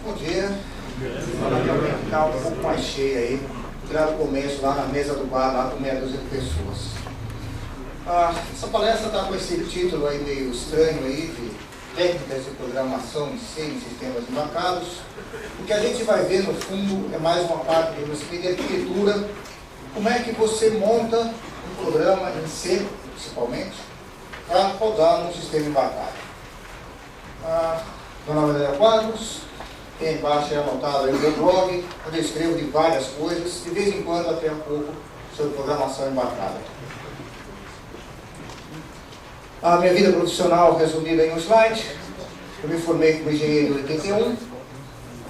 Bom dia. Vai ficar um pouco mais cheio aí. Lá no começo, lá na mesa do bar, lá com meia dúzia de pessoas. Essa palestra está com esse título aí meio estranho aí, de técnicas de programação em C, em sistemas embarcados. O que a gente vai ver, no fundo, é mais uma parte de arquitetura. Como é que você monta um programa em C, principalmente, para rodar num sistema embarcado. Meu nome é André Quadros, tem embaixo é anotado aí o meu blog, onde eu escrevo de várias coisas, de vez em quando até um pouco sobre programação embarcada. A minha vida profissional resumida em um slide. Eu me formei como engenheiro em 81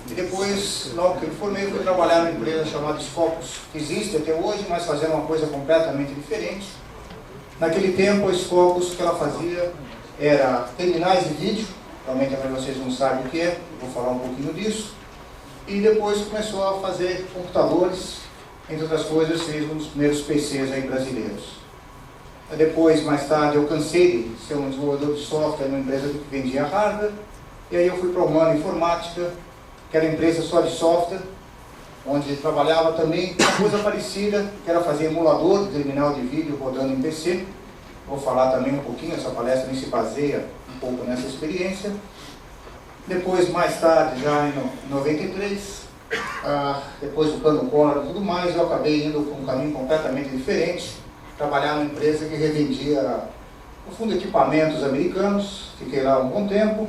e depois, logo que eu me formei, fui trabalhar numa empresa chamada Scopus, que existe até hoje, mas fazendo uma coisa completamente diferente. Naquele tempo, a Scopus, o que ela fazia era terminais de vídeo, realmente também vocês não sabem o que é, vou falar um pouquinho disso, e depois começou a fazer computadores, entre outras coisas, fez um dos primeiros PCs aí brasileiros. Depois, mais tarde, eu cansei de ser um desenvolvedor de software numa empresa que vendia hardware, e aí eu fui para a Humana Informática, que era uma empresa só de software, onde trabalhava também uma coisa parecida, que era fazer emulador de terminal de vídeo rodando em PC. Vou falar também um pouquinho, essa palestra se baseia um pouco nessa experiência. Depois, mais tarde, já em 93, depois do plano Collor e tudo mais, eu acabei indo por um caminho completamente diferente, trabalhar numa empresa que revendia, no fundo, equipamentos americanos. Fiquei lá um bom tempo.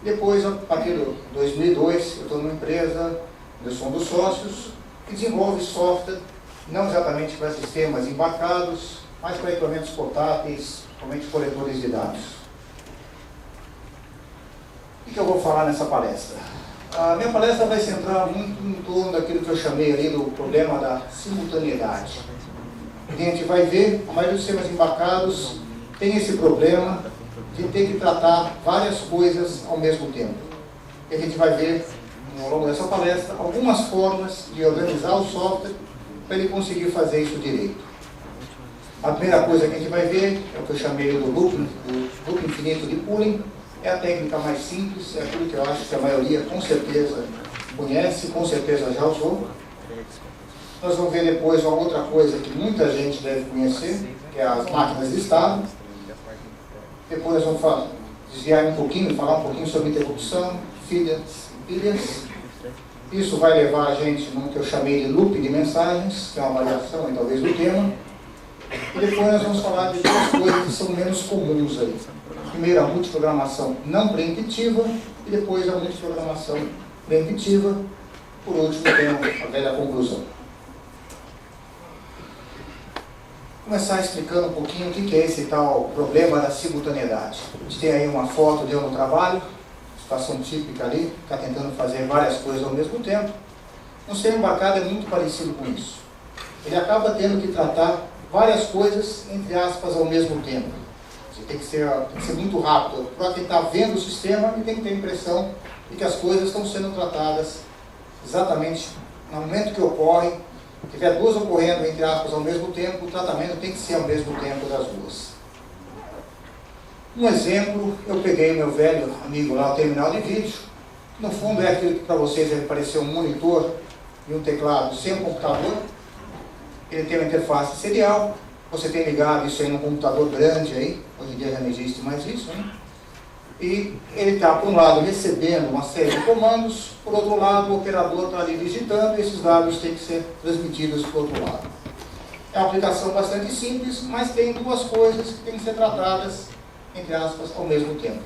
Depois, a partir de 2002, eu estou numa empresa, eu sou um dos sócios, que desenvolve software, não exatamente para sistemas embarcados, mas para equipamentos portáteis, principalmente coletores de dados. O que eu vou falar nessa palestra? A minha palestra vai centrar muito em torno daquilo que eu chamei ali do problema da simultaneidade. A gente vai ver, a maioria dos sistemas embarcados tem esse problema de ter que tratar várias coisas ao mesmo tempo. E a gente vai ver, ao longo dessa palestra, algumas formas de organizar o software para ele conseguir fazer isso direito. A primeira coisa que a gente vai ver é o que eu chamei do loop infinito de pooling. É a técnica mais simples, é aquilo que eu acho que a maioria com certeza conhece, com certeza já usou. Nós vamos ver depois uma outra coisa que muita gente deve conhecer, que é as máquinas de estado. Depois nós vamos desviar um pouquinho, falar um pouquinho sobre interrupção, feeders e pilhas. Isso vai levar a gente no que eu chamei de loop de mensagens, que é uma variação talvez do tema. E depois nós vamos falar de duas coisas que são menos comuns aí. Primeiro, a multiprogramação não preempitiva, e depois a multiprogramação preempitiva. Por último, tem a velha conclusão. Vou começar explicando um pouquinho o que é esse tal problema da simultaneidade. A gente tem aí uma foto de eu no trabalho, situação típica ali, está tentando fazer várias coisas ao mesmo tempo. Um sistema embarcado é muito parecido com isso. Ele acaba tendo que tratar várias coisas, entre aspas, ao mesmo tempo. Você tem que ser muito rápido. Para quem está vendo o sistema, ele tem que ter a impressão de que as coisas estão sendo tratadas exatamente no momento que ocorrem. Se tiver duas ocorrendo, entre aspas, ao mesmo tempo, o tratamento tem que ser ao mesmo tempo das duas. Um exemplo, eu peguei meu velho amigo lá, o terminal de vídeo. No fundo é aquilo que para vocês deve parecer um monitor e um teclado sem um computador. Ele tem uma interface serial, você tem ligado isso aí num computador grande aí, hoje em dia já não existe mais isso, né? E ele está, por um lado, recebendo uma série de comandos, por outro lado, o operador está ali digitando e esses dados têm que ser transmitidos para o outro lado. É uma aplicação bastante simples, mas tem duas coisas que têm que ser tratadas, entre aspas, ao mesmo tempo.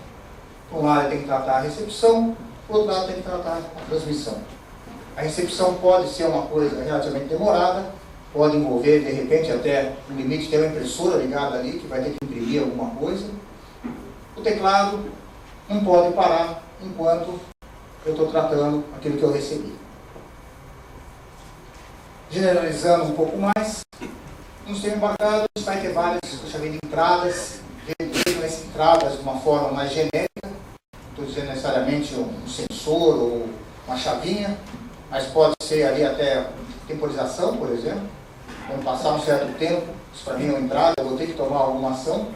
Por um lado, ele tem que tratar a recepção, por outro lado, tem que tratar a transmissão. A recepção pode ser uma coisa relativamente demorada, pode envolver, de repente, até no limite ter uma impressora ligada ali, que vai ter que imprimir alguma coisa. O teclado não pode parar enquanto eu estou tratando aquilo que eu recebi. Generalizando um pouco mais, no sistema embarcado vai ter várias, eu chamei de entradas, as entradas de uma forma mais genérica, não estou dizendo necessariamente um sensor ou uma chavinha, mas pode ser ali até temporização, por exemplo. Quando passar um certo tempo, isso para mim é uma entrada, eu vou ter que tomar alguma ação.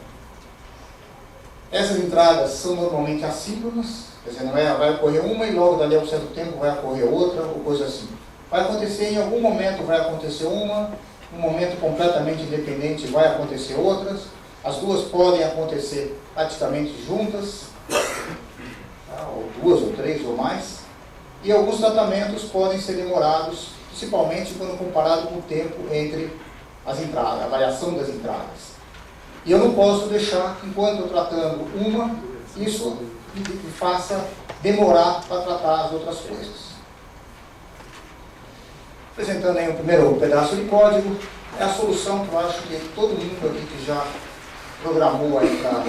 Essas entradas são normalmente assíncronas, Quer dizer, não é, vai ocorrer uma e logo dali a um certo tempo vai ocorrer outra, ou coisa assim. Vai acontecer, em algum momento vai acontecer uma, um momento completamente independente vai acontecer outras, as duas podem acontecer praticamente juntas, tá? Ou duas, ou três, ou mais, e alguns tratamentos podem ser demorados, principalmente quando comparado com o tempo entre as entradas, a variação das entradas. E eu não posso deixar, enquanto eu tratando uma, isso me faça demorar para tratar as outras coisas. Apresentando aí o primeiro pedaço de código, é a solução que eu acho que todo mundo aqui que já programou aí para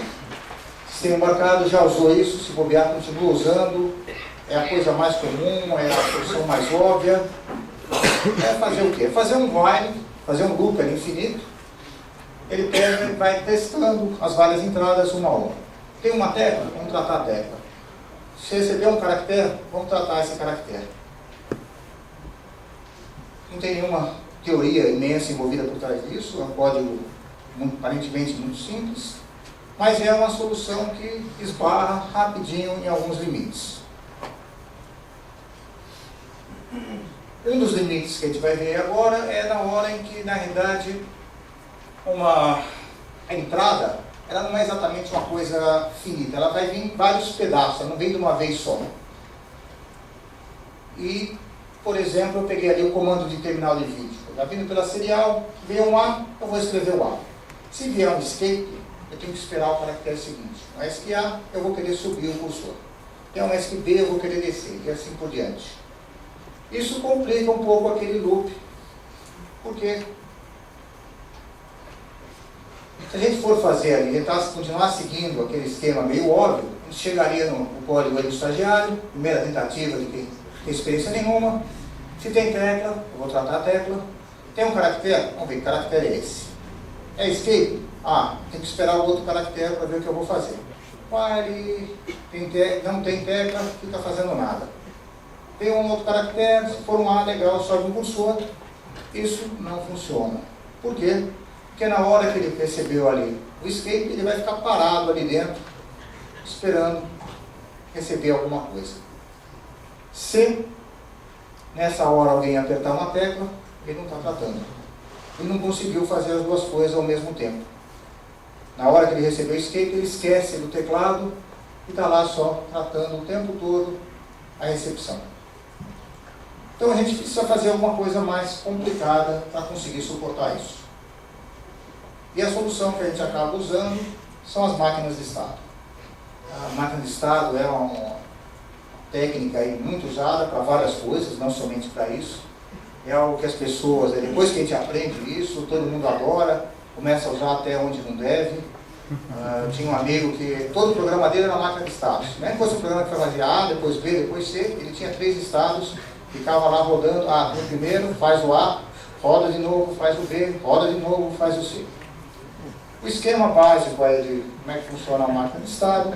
sistema embarcado já usou isso, se bobear continua usando, é a coisa mais comum, é a solução mais óbvia. É fazer o quê? Fazer um while, fazer um loop ali infinito. Ele pega e vai testando as várias entradas uma a uma. Tem uma tecla? Vamos tratar a tecla. Se receber um caractere, vamos tratar esse caractere. Não tem nenhuma teoria imensa envolvida por trás disso, é um código aparentemente muito simples, mas é uma solução que esbarra rapidinho em alguns limites. Um dos limites que a gente vai ver agora é na hora em que, na realidade, a entrada ela não é exatamente uma coisa finita, ela vai vir em vários pedaços, ela não vem de uma vez só. E, por exemplo, eu peguei ali o comando de terminal de vídeo. Está vindo pela serial, veio um A, eu vou escrever o A. Se vier um escape, eu tenho que esperar o caractere seguinte. No ESC A, eu vou querer subir o cursor. Tem um ESC B, eu vou querer descer, e assim por diante. Isso complica um pouco aquele loop, porque se a gente for fazer ali, continuar seguindo aquele esquema meio óbvio, a gente chegaria no código aí do estagiário, primeira tentativa de quem tem experiência nenhuma. Se tem tecla, eu vou tratar a tecla. Tem um caractere? Vamos ver que caractere é esse. É escape? Ah, tem que esperar o outro caractere para ver o que eu vou fazer. While, não tem tecla, fica fazendo nada. Tem um outro caractere, se for um A, legal, sobe um cursor. Isso não funciona. Por quê? Porque na hora que ele recebeu ali o escape, ele vai ficar parado ali dentro, esperando receber alguma coisa. Se nessa hora alguém apertar uma tecla, ele não está tratando. Ele não conseguiu fazer as duas coisas ao mesmo tempo. Na hora que ele recebeu o escape, ele esquece do teclado e está lá só tratando o tempo todo a recepção. Então a gente precisa fazer alguma coisa mais complicada para conseguir suportar isso. E a solução que a gente acaba usando são as máquinas de estado. A máquina de estado é uma técnica aí muito usada para várias coisas, não somente para isso. É algo que as pessoas, depois que a gente aprende isso, todo mundo adora, começa a usar até onde não deve. Eu tinha um amigo que todo o programa dele era máquina de estados. Nem fosse um programa que fazia A, depois B, depois C, ele tinha 3 estados, ficava lá rodando, no primeiro faz o A, roda de novo, faz o B, roda de novo, faz o C. O esquema básico aí de como é que funciona a máquina de estado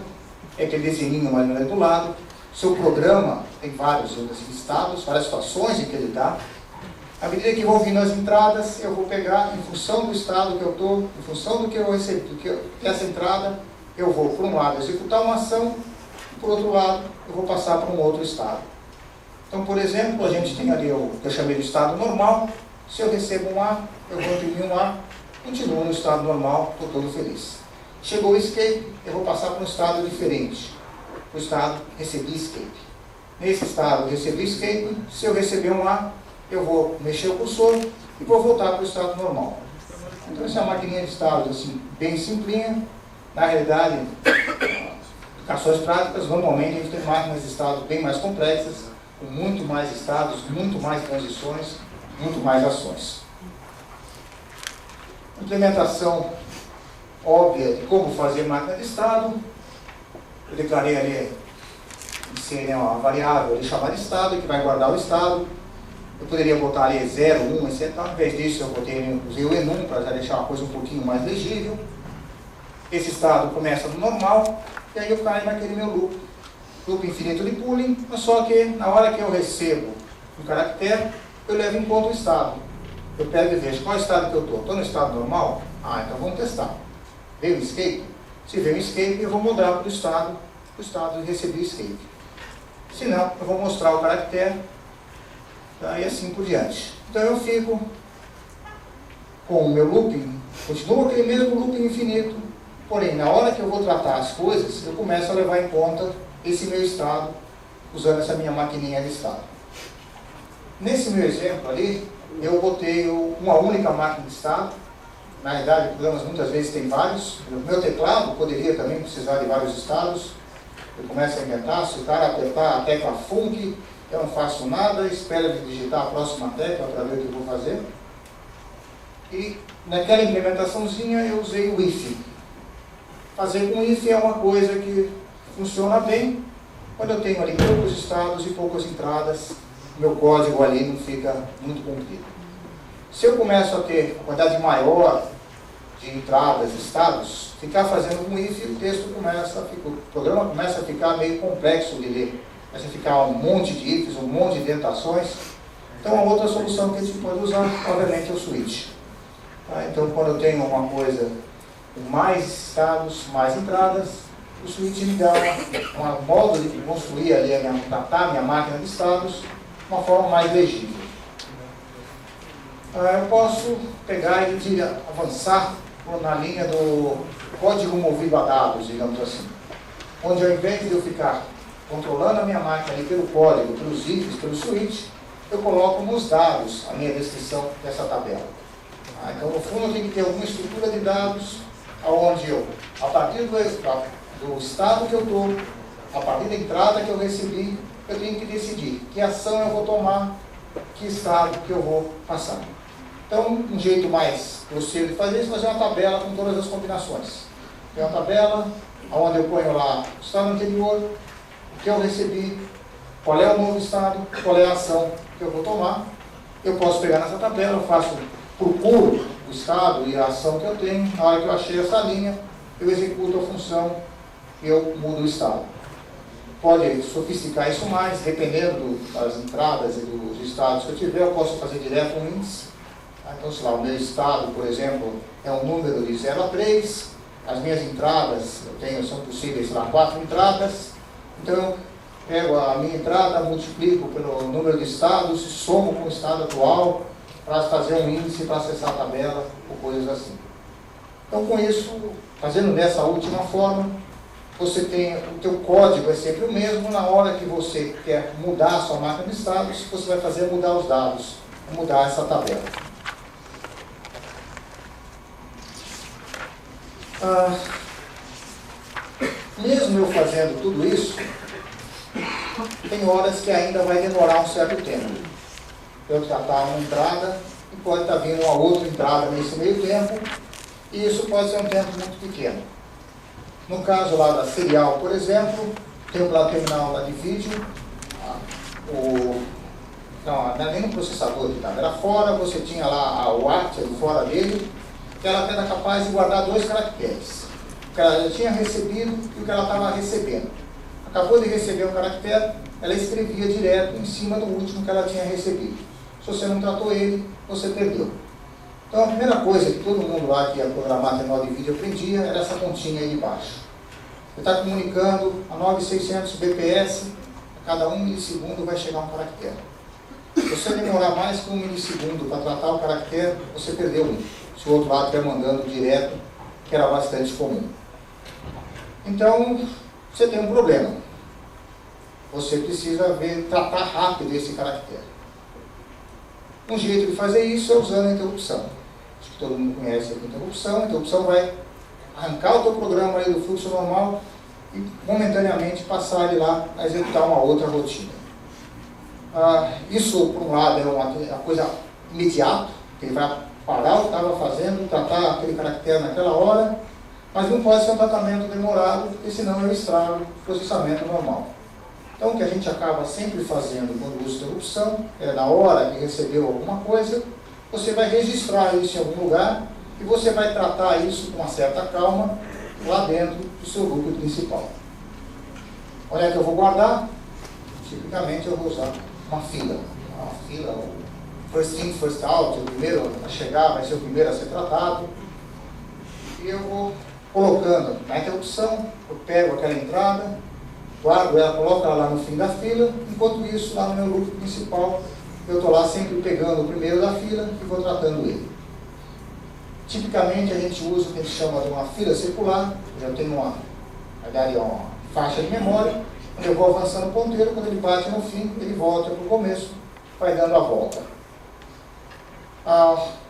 é aquele desenhinho mais ou menos do lado. Seu programa tem vários estados, várias situações em que ele está. À medida que vão vindo as entradas, eu vou pegar, em função do estado que eu estou, em função do que eu recebi, essa entrada, eu vou, por um lado, executar uma ação, e por outro lado, eu vou passar para um outro estado. Então, por exemplo, a gente tem ali o que eu chamei de estado normal. Se eu recebo um A, eu vou imprimir um A, continuo no estado normal, estou todo feliz. Chegou o escape, eu vou passar para um estado diferente. O estado recebi escape. Nesse estado recebi escape, se eu receber um A, eu vou mexer o cursor e vou voltar para o estado normal. Então essa é uma maquininha de estados assim, bem simplinha. Na realidade, aplicações práticas, normalmente a gente tem máquinas de estados bem mais complexas, com muito mais estados, muito mais transições, muito mais ações. Implementação óbvia de como fazer máquina de estado. Eu declarei ali em C, uma variável ali chamada estado, que vai guardar o estado. Eu poderia botar ali 0, 1, etc. Ao invés disso, eu usei o enum para já deixar uma coisa um pouquinho mais legível. Esse estado começa no normal, e aí eu caio naquele meu loop infinito de pooling, mas só que na hora que eu recebo um caractere, eu levo em conta o estado. Eu pego e vejo qual estado que eu estou. Estou no estado normal? Então vamos testar. Veio o escape? Se veio o escape, eu vou mudar para o estado de receber escape. Se não, eu vou mostrar o caractere, tá? E assim por diante. Então eu fico com o meu looping, continua aquele mesmo looping infinito, porém, na hora que eu vou tratar as coisas, eu começo a levar em conta esse meu estado, usando essa minha maquininha de estado. Nesse meu exemplo ali, eu botei uma única máquina de estado. Na realidade, programas muitas vezes tem vários. O meu teclado poderia também precisar de vários estados. Eu começo a inventar, se o cara apertar a tecla Func, eu não faço nada, espero ele digitar a próxima tecla para ver o que eu vou fazer. E naquela implementaçãozinha eu usei o if. Fazer com if é uma coisa que funciona bem quando eu tenho ali poucos estados e poucas entradas, meu código ali não fica muito comprido. Se eu começo a ter uma quantidade maior de entradas e estados, ficar fazendo com if, o texto o programa começa a ficar meio complexo de ler. Começa a ficar um monte de ifs, um monte de dentações. Então a outra solução que a gente pode usar, obviamente, é o switch. Tá? Então quando eu tenho uma coisa com mais estados, mais entradas, o switch me dá um modo de construir ali, tratar a minha máquina de estados de uma forma mais legível. Eu posso pegar e avançar na linha do código movido a dados, digamos assim. Onde ao invés de eu ficar controlando a minha máquina ali pelo código, pelos ifs, pelo switch, eu coloco nos dados a minha descrição dessa tabela. Então, no fundo, eu tenho que ter alguma estrutura de dados onde eu, a partir do estado que eu estou, a partir da entrada que eu recebi, eu tenho que decidir que ação eu vou tomar, que estado que eu vou passar. Então, um jeito mais grosseiro de fazer isso é fazer uma tabela com todas as combinações. Tem uma tabela onde eu ponho lá o estado anterior, o que eu recebi, qual é o novo estado, qual é a ação que eu vou tomar. Eu posso pegar nessa tabela, eu procuro o estado e a ação que eu tenho. Na hora que eu achei essa linha, eu executo a função e eu mudo o estado. Pode sofisticar isso mais, dependendo das entradas e dos estados que eu tiver, eu posso fazer direto um índice. Então, sei lá, o meu estado, por exemplo, é um número de 0 a 3, as minhas entradas, são possíveis, sei lá, 4 entradas, então eu pego a minha entrada, multiplico pelo número de estados, somo com o estado atual, para fazer um índice para acessar a tabela, ou coisas assim. Então, com isso, fazendo dessa última forma, você tem, o teu código é sempre o mesmo, na hora que você quer mudar a sua máquina de estados, você vai fazer mudar os dados, mudar essa tabela. Mesmo eu fazendo tudo isso, tem horas que ainda vai demorar um certo tempo. Eu tratar uma entrada e pode estar vindo uma outra entrada nesse meio tempo, e isso pode ser um tempo muito pequeno. No caso lá da serial, por exemplo, tem o terminal lá de vídeo, não era nem no processador que estava, era fora, você tinha lá o archer fora dele, que ela era capaz de guardar 2 caracteres. O que ela já tinha recebido e o que ela estava recebendo. Acabou de receber um caractere, ela escrevia direto em cima do último que ela tinha recebido. Se você não tratou ele, você perdeu. Então a primeira coisa que todo mundo lá que ia programar terminal de vídeo aprendia era essa continha aí de baixo. Você está comunicando a 9600 bps, a cada 1 milissegundo vai chegar um caractere. Se você demorar mais que 1 milissegundo para tratar o caractere, você perdeu um. Se o outro lado estiver mandando direto, que era bastante comum. Então, você tem um problema. Você precisa tratar rápido esse caractere. Um jeito de fazer isso é usando a interrupção. Acho que todo mundo conhece a interrupção. A interrupção vai arrancar o teu programa aí do fluxo normal e momentaneamente passar ele lá a executar uma outra rotina. Isso, por um lado, é uma coisa imediata, que ele vai parar o que estava fazendo, tratar aquele caractere naquela hora, mas não pode ser um tratamento demorado, porque senão eu estrago o processamento normal. Então, o que a gente acaba sempre fazendo quando usa interrupção, é na hora que recebeu alguma coisa, você vai registrar isso em algum lugar e você vai tratar isso com uma certa calma lá dentro do seu loop principal. Onde é que eu vou guardar? Tipicamente eu vou usar uma fila. First in, first out, o primeiro a chegar vai ser o primeiro a ser tratado. E eu vou colocando na interrupção, eu pego aquela entrada, guardo ela, coloco ela lá no fim da fila, enquanto isso, lá no meu loop principal, eu estou lá sempre pegando o primeiro da fila e vou tratando ele. Tipicamente a gente usa o que a gente chama de uma fila circular, eu tenho uma faixa de memória, onde eu vou avançando o ponteiro, quando ele bate no fim, ele volta para o começo, vai dando a volta.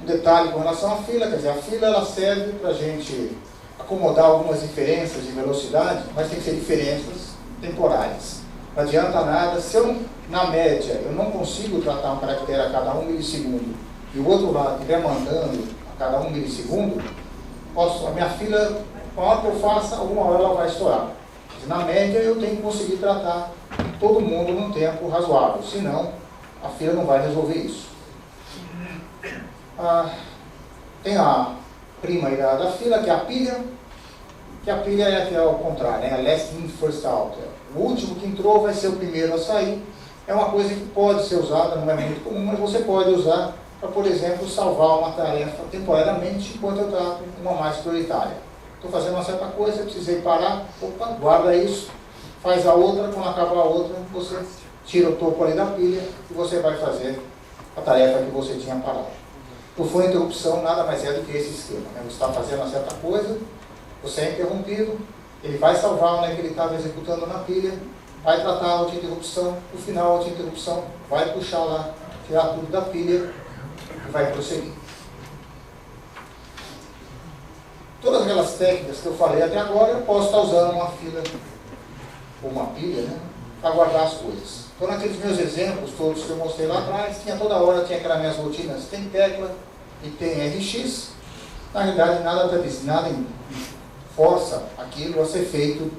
Um detalhe com relação à fila, quer dizer, a fila ela serve para a gente acomodar algumas diferenças de velocidade, mas tem que ser diferenças temporais. Não adianta nada, se eu, na média, eu não consigo tratar um caractere a cada 1 milissegundo, e o outro lado estiver mandando a cada 1 milissegundo, a minha fila, a hora que eu faça, alguma hora ela vai estourar. Na média, eu tenho que conseguir tratar todo mundo num tempo razoável, senão a fila não vai resolver isso. Tem a prima aí da fila, que é a pilha, é ao contrário, né? Last in, first out. O último que entrou vai ser o primeiro a sair. É uma coisa que pode ser usada, não é muito comum, mas você pode usar para, por exemplo, salvar uma tarefa temporariamente enquanto eu trato uma mais prioritária. Estou fazendo uma certa coisa, precisei parar, opa, guarda isso, faz a outra, quando acabar a outra, você tira o topo ali da pilha e você vai fazer a tarefa que você tinha parado. Por for interrupção, nada mais é do que esse esquema, né? Você está fazendo uma certa coisa, você é interrompido, ele vai salvar onde é que ele estava executando na pilha, vai tratar a outra interrupção, no final a outra interrupção vai puxar lá, tirar tudo da pilha e vai prosseguir. Todas aquelas técnicas que eu falei até agora, eu posso estar usando uma fila ou uma pilha, né, para guardar as coisas. Então, naqueles meus exemplos todos que eu mostrei lá atrás, toda hora tinha aquelas minhas rotinas, tem tecla e tem RX. Na realidade, nada força aquilo a ser feito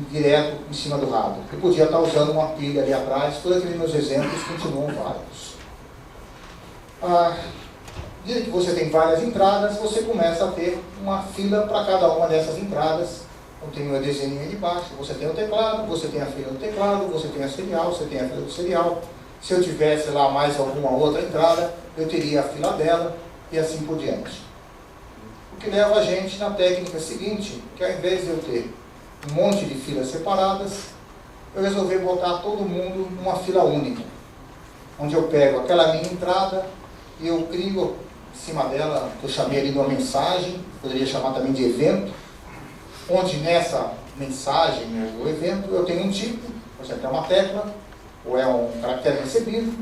direto em cima do rabo. Eu podia estar usando uma pilha ali atrás, todos aqueles meus exemplos continuam válidos. Desde que você tem várias entradas, você começa a ter uma fila para cada uma dessas entradas. Eu tenho o desenho aí de baixo, você tem o teclado, você tem a fila do teclado, você tem a serial, você tem a fila do serial. Se eu tivesse lá mais alguma outra entrada, eu teria a fila dela e assim por diante. O que leva a gente na técnica seguinte, que ao invés de eu ter um monte de filas separadas, eu resolvi botar todo mundo numa fila única, onde eu pego aquela minha entrada e eu crio em cima dela, que eu chamei ali de uma mensagem, poderia chamar também de evento, onde nessa mensagem ou evento eu tenho um tipo, por exemplo, é uma tecla, ou é um caractere recebido,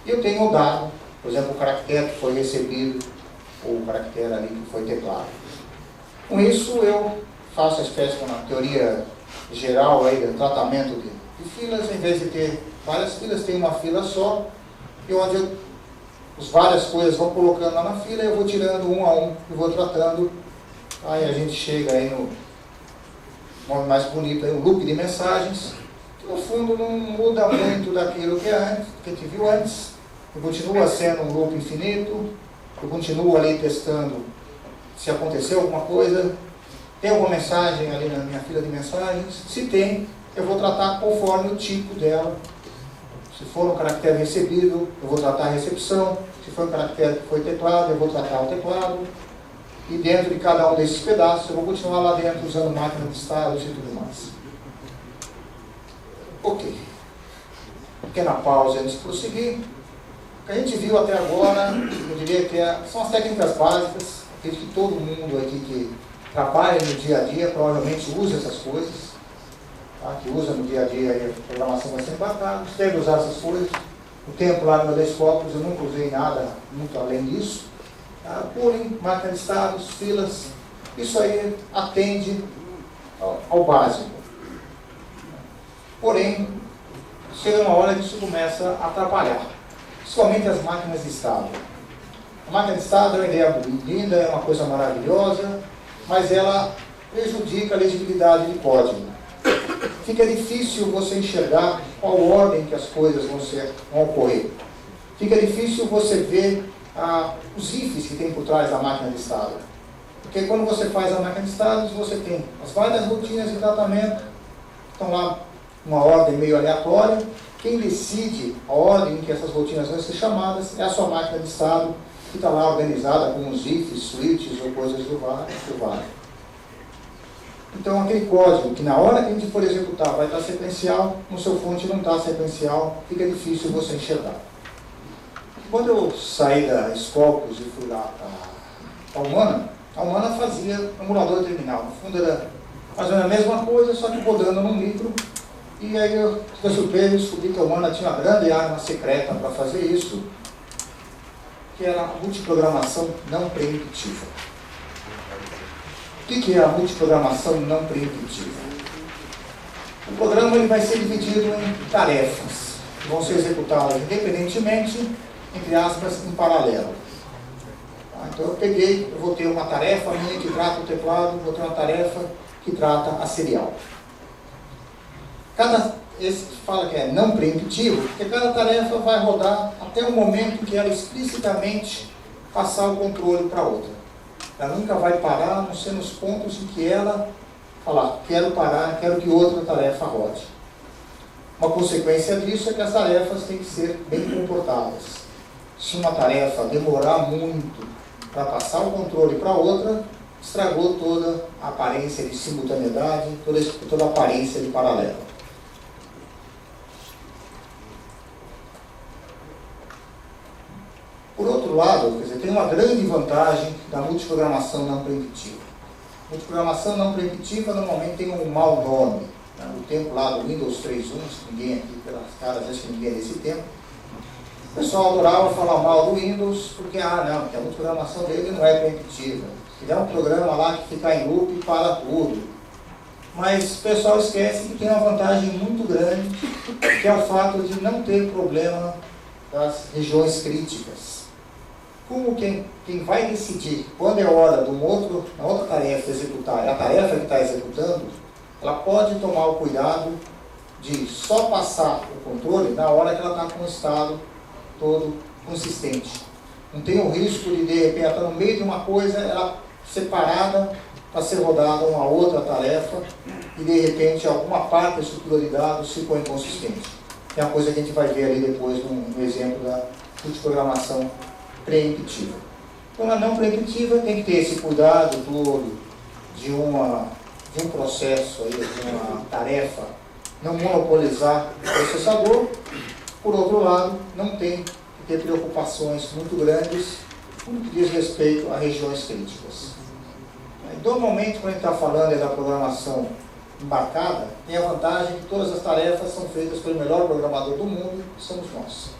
e eu tenho o dado, por exemplo, o caractere que foi recebido, ou o caractere ali que foi teclado. Com isso eu faço a espécie de uma teoria geral aí do tratamento de filas, em vez de ter várias filas, tem uma fila só, e onde as várias coisas vão colocando lá na fila, eu vou tirando um a um e vou tratando. Aí a gente chega aí no nome mais bonito, aí, um loop de mensagens, que no fundo não muda muito daquilo que a gente viu antes. Eu continua sendo um loop infinito, eu continuo ali testando se aconteceu alguma coisa, tem alguma mensagem ali na minha fila de mensagens. Se tem, eu vou tratar conforme o tipo dela. Se for um caractere recebido, eu vou tratar a recepção. Se for um caractere que foi teclado, eu vou tratar o teclado. E dentro de cada um desses pedaços, eu vou continuar lá dentro usando máquina de estados e tudo mais. Ok. Pequena pausa antes de prosseguir. O que a gente viu até agora, eu diria que são as técnicas básicas. Acredito que todo mundo aqui que trabalha no dia a dia provavelmente usa essas coisas. Tá? Que usa no dia a dia a programação vai ser embarcada, deve usar essas coisas. O tempo lá no meu Desktop eu nunca usei nada muito além disso. Tá? Pooling, máquina de estados, filas, isso aí atende ao básico. Porém, chega uma hora que isso começa a atrapalhar, principalmente as máquinas de estado. A máquina de estado é uma ideia linda, é uma coisa maravilhosa, mas ela prejudica a legibilidade de código. Fica difícil você enxergar qual ordem que as coisas vão ocorrer. Fica difícil você ver os ifs que tem por trás da máquina de estado. Porque quando você faz a máquina de estados, você tem as várias rotinas de tratamento, estão lá uma ordem meio aleatória. Quem decide a ordem em que essas rotinas vão ser chamadas é a sua máquina de estado, que está lá organizada com os ifs, switches ou coisas do vale. Então aquele código que na hora que a gente for executar vai estar sequencial, no seu fonte não está sequencial, fica difícil você enxergar. Quando eu saí da Scopus e fui lá para a Humana fazia emulador terminal. No fundo era fazendo a mesma coisa, só que rodando num micro. E aí eu fiquei surpreso e descobri que a Humana tinha uma grande arma secreta para fazer isso, que era a multiprogramação não preemptiva. O que é a multiprogramação não preemptiva? O programa ele vai ser dividido em tarefas, que vão ser executadas independentemente, entre aspas, em paralelo. Então eu vou ter uma tarefa minha que trata o teclado, vou ter uma tarefa que trata a serial. Esse fala que é não preemptivo, porque cada tarefa vai rodar até o momento que ela explicitamente passar o controle para outra. Ela nunca vai parar, a não ser nos pontos em que ela falar, quero parar, quero que outra tarefa rode. Uma consequência disso é que as tarefas têm que ser bem comportadas. Se uma tarefa demorar muito para passar o controle para outra, estragou toda a aparência de simultaneidade, toda a aparência de paralelo. Por outro lado, quer dizer, tem uma grande vantagem da multiprogramação não preemptiva. Multiprogramação não preemptiva normalmente tem um mau nome. No tempo lá do Windows 3.1, ninguém aqui, pelas caras, acho que ninguém é desse tempo, o pessoal adorava falar mal do Windows, porque, não, que a multiprogramação dele não é preemptiva. Ele é um programa lá que fica em loop para tudo. Mas o pessoal esquece que tem uma vantagem muito grande, que é o fato de não ter problema das regiões críticas. Como quem vai decidir quando é hora de na outra tarefa executar, é a tarefa que está executando, ela pode tomar o cuidado de só passar o controle na hora que ela está com o estado todo consistente. Não tem o risco de repente, ela está no meio de uma coisa, ela separada para ser rodada uma outra tarefa e de repente alguma parte da estrutura de dados ficou inconsistente. É uma coisa que a gente vai ver ali depois no exemplo da multiprogramação preemptiva. Então a não preemptiva tem que ter esse cuidado todo de um processo, aí, de uma tarefa, não monopolizar o processador. Por outro lado, não tem que ter preocupações muito grandes no que diz respeito a regiões críticas. Normalmente, quando a gente está falando da programação embarcada, tem a vantagem que todas as tarefas são feitas pelo melhor programador do mundo, que somos nós.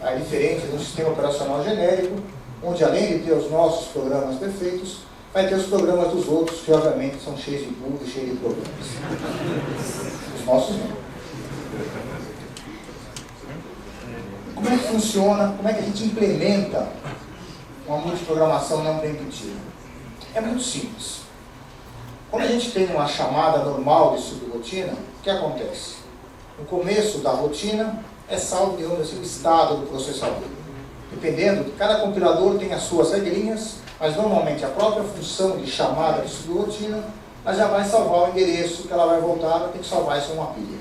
É diferente de um sistema operacional genérico, onde além de ter os nossos programas perfeitos, vai ter os programas dos outros, que obviamente são cheios de bugs, cheios de problemas. Os nossos não. Como é que funciona, como é que a gente implementa uma multiprogramação não preemptiva? É muito simples. Quando a gente tem uma chamada normal de subrotina, o que acontece? No começo da rotina, é salvo, digamos assim, o estado do processador. Dependendo, cada compilador tem as suas regrinhas, mas normalmente a própria função de chamada de subrotina, ela já vai salvar o endereço que ela vai voltar, ela tem que salvar isso em uma pilha.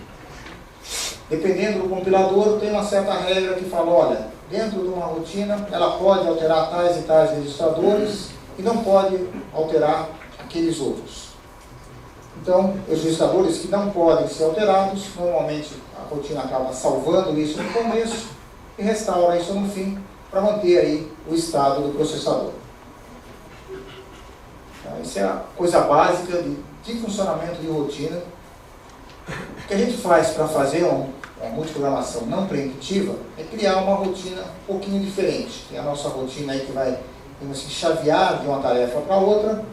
Dependendo do compilador, tem uma certa regra que fala, olha, dentro de uma rotina, ela pode alterar tais e tais registradores e não pode alterar aqueles outros. Então, os registradores que não podem ser alterados, normalmente a rotina acaba salvando isso no começo e restaura isso no fim para manter aí o estado do processador. Isso é a coisa básica de funcionamento de rotina. O que a gente faz para fazer uma multiprogramação não preemptiva é criar uma rotina um pouquinho diferente. Tem a nossa rotina aí que vai assim, chavear de uma tarefa para outra.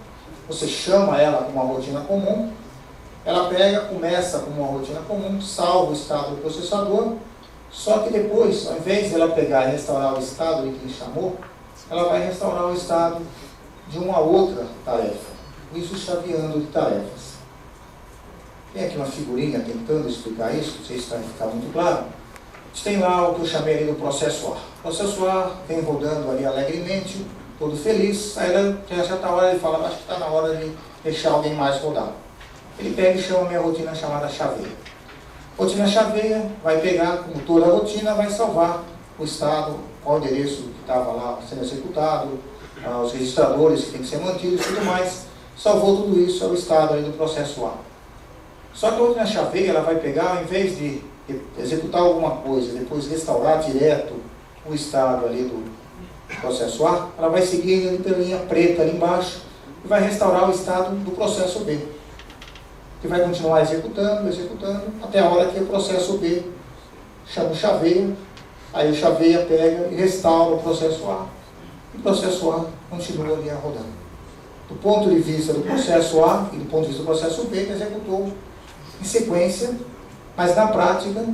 Você chama ela com uma rotina comum, ela começa com uma rotina comum, salva o estado do processador, só que depois, ao invés de ela pegar e restaurar o estado de quem chamou, ela vai restaurar o estado de uma outra tarefa, isso chaveando de tarefas. Tem aqui uma figurinha tentando explicar isso, não sei se vai ficar muito claro. A gente tem lá o que eu chamei ali do processo A. O processo A vem rodando ali alegremente, todo feliz, aí tem a certa hora ele fala, acho que está na hora de deixar alguém mais rodar. Ele pega e chama a minha rotina chamada chaveia. Rotina chaveia vai pegar, como toda a rotina, vai salvar o estado, qual o endereço que estava lá sendo executado, os registradores que tem que ser mantidos e tudo mais. salvou tudo isso ao estado ali do processo A. Só que a rotina chaveia, ela vai pegar, ao invés de executar alguma coisa, depois restaurar direto o estado ali do processo A, ela vai seguir pela linha preta ali embaixo e vai restaurar o estado do processo B, que vai continuar executando, até a hora que o processo B chama o chaveia, aí o chaveia pega e restaura o processo A, e o processo A continua ali a rodar. Do ponto de vista do processo A e do ponto de vista do processo B, ele executou em sequência, mas na prática,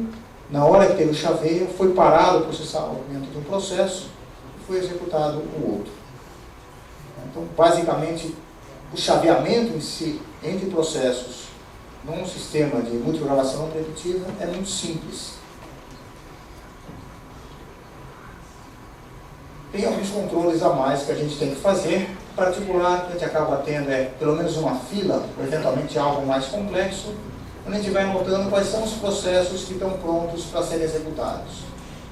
na hora que teve o chaveia, foi parado o processamento de um processo e foi executado o outro. Então, basicamente, o chaveamento em si, entre processos, num sistema de multiprogramação preditiva, é muito simples. Tem alguns controles a mais que a gente tem que fazer. Em particular, que a gente acaba tendo pelo menos uma fila, ou eventualmente algo mais complexo, onde a gente vai notando quais são os processos que estão prontos para serem executados.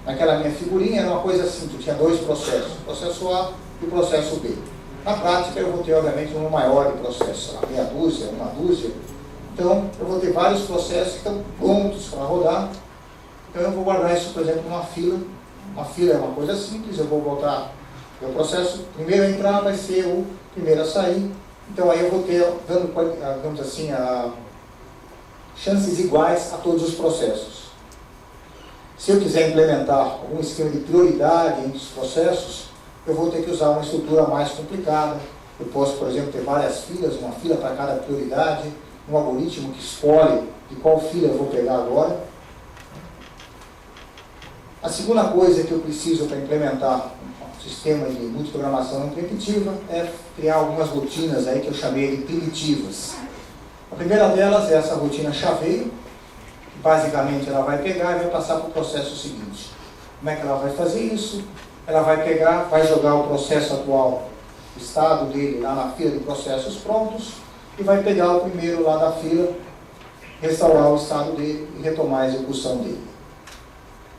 Naquela minha figurinha era uma coisa assim, que tinha dois processos, o processo A e o processo B. Na prática eu vou ter, obviamente, um número maior de processos, meia dúzia, uma dúzia. Então eu vou ter vários processos que estão prontos para rodar. Então eu vou guardar isso, por exemplo, numa fila. Uma fila é uma coisa simples, eu vou botar o processo, primeiro a entrar vai ser o primeiro a sair. Então aí eu vou ter, dando, digamos assim, chances iguais a todos os processos. Se eu quiser implementar algum esquema de prioridade entre os processos, eu vou ter que usar uma estrutura mais complicada. Eu posso, por exemplo, ter várias filas, uma fila para cada prioridade, um algoritmo que escolhe de qual fila eu vou pegar agora. A segunda coisa que eu preciso para implementar um sistema de multiprogramação não primitiva é criar algumas rotinas aí que eu chamei de primitivas. A primeira delas é essa rotina chaveio, que basicamente ela vai pegar e vai passar para o processo seguinte. Como é que ela vai fazer isso? Ela vai pegar, vai jogar o processo atual, o estado dele lá na fila de processos prontos, e vai pegar o primeiro lá da fila, restaurar o estado dele e retomar a execução dele.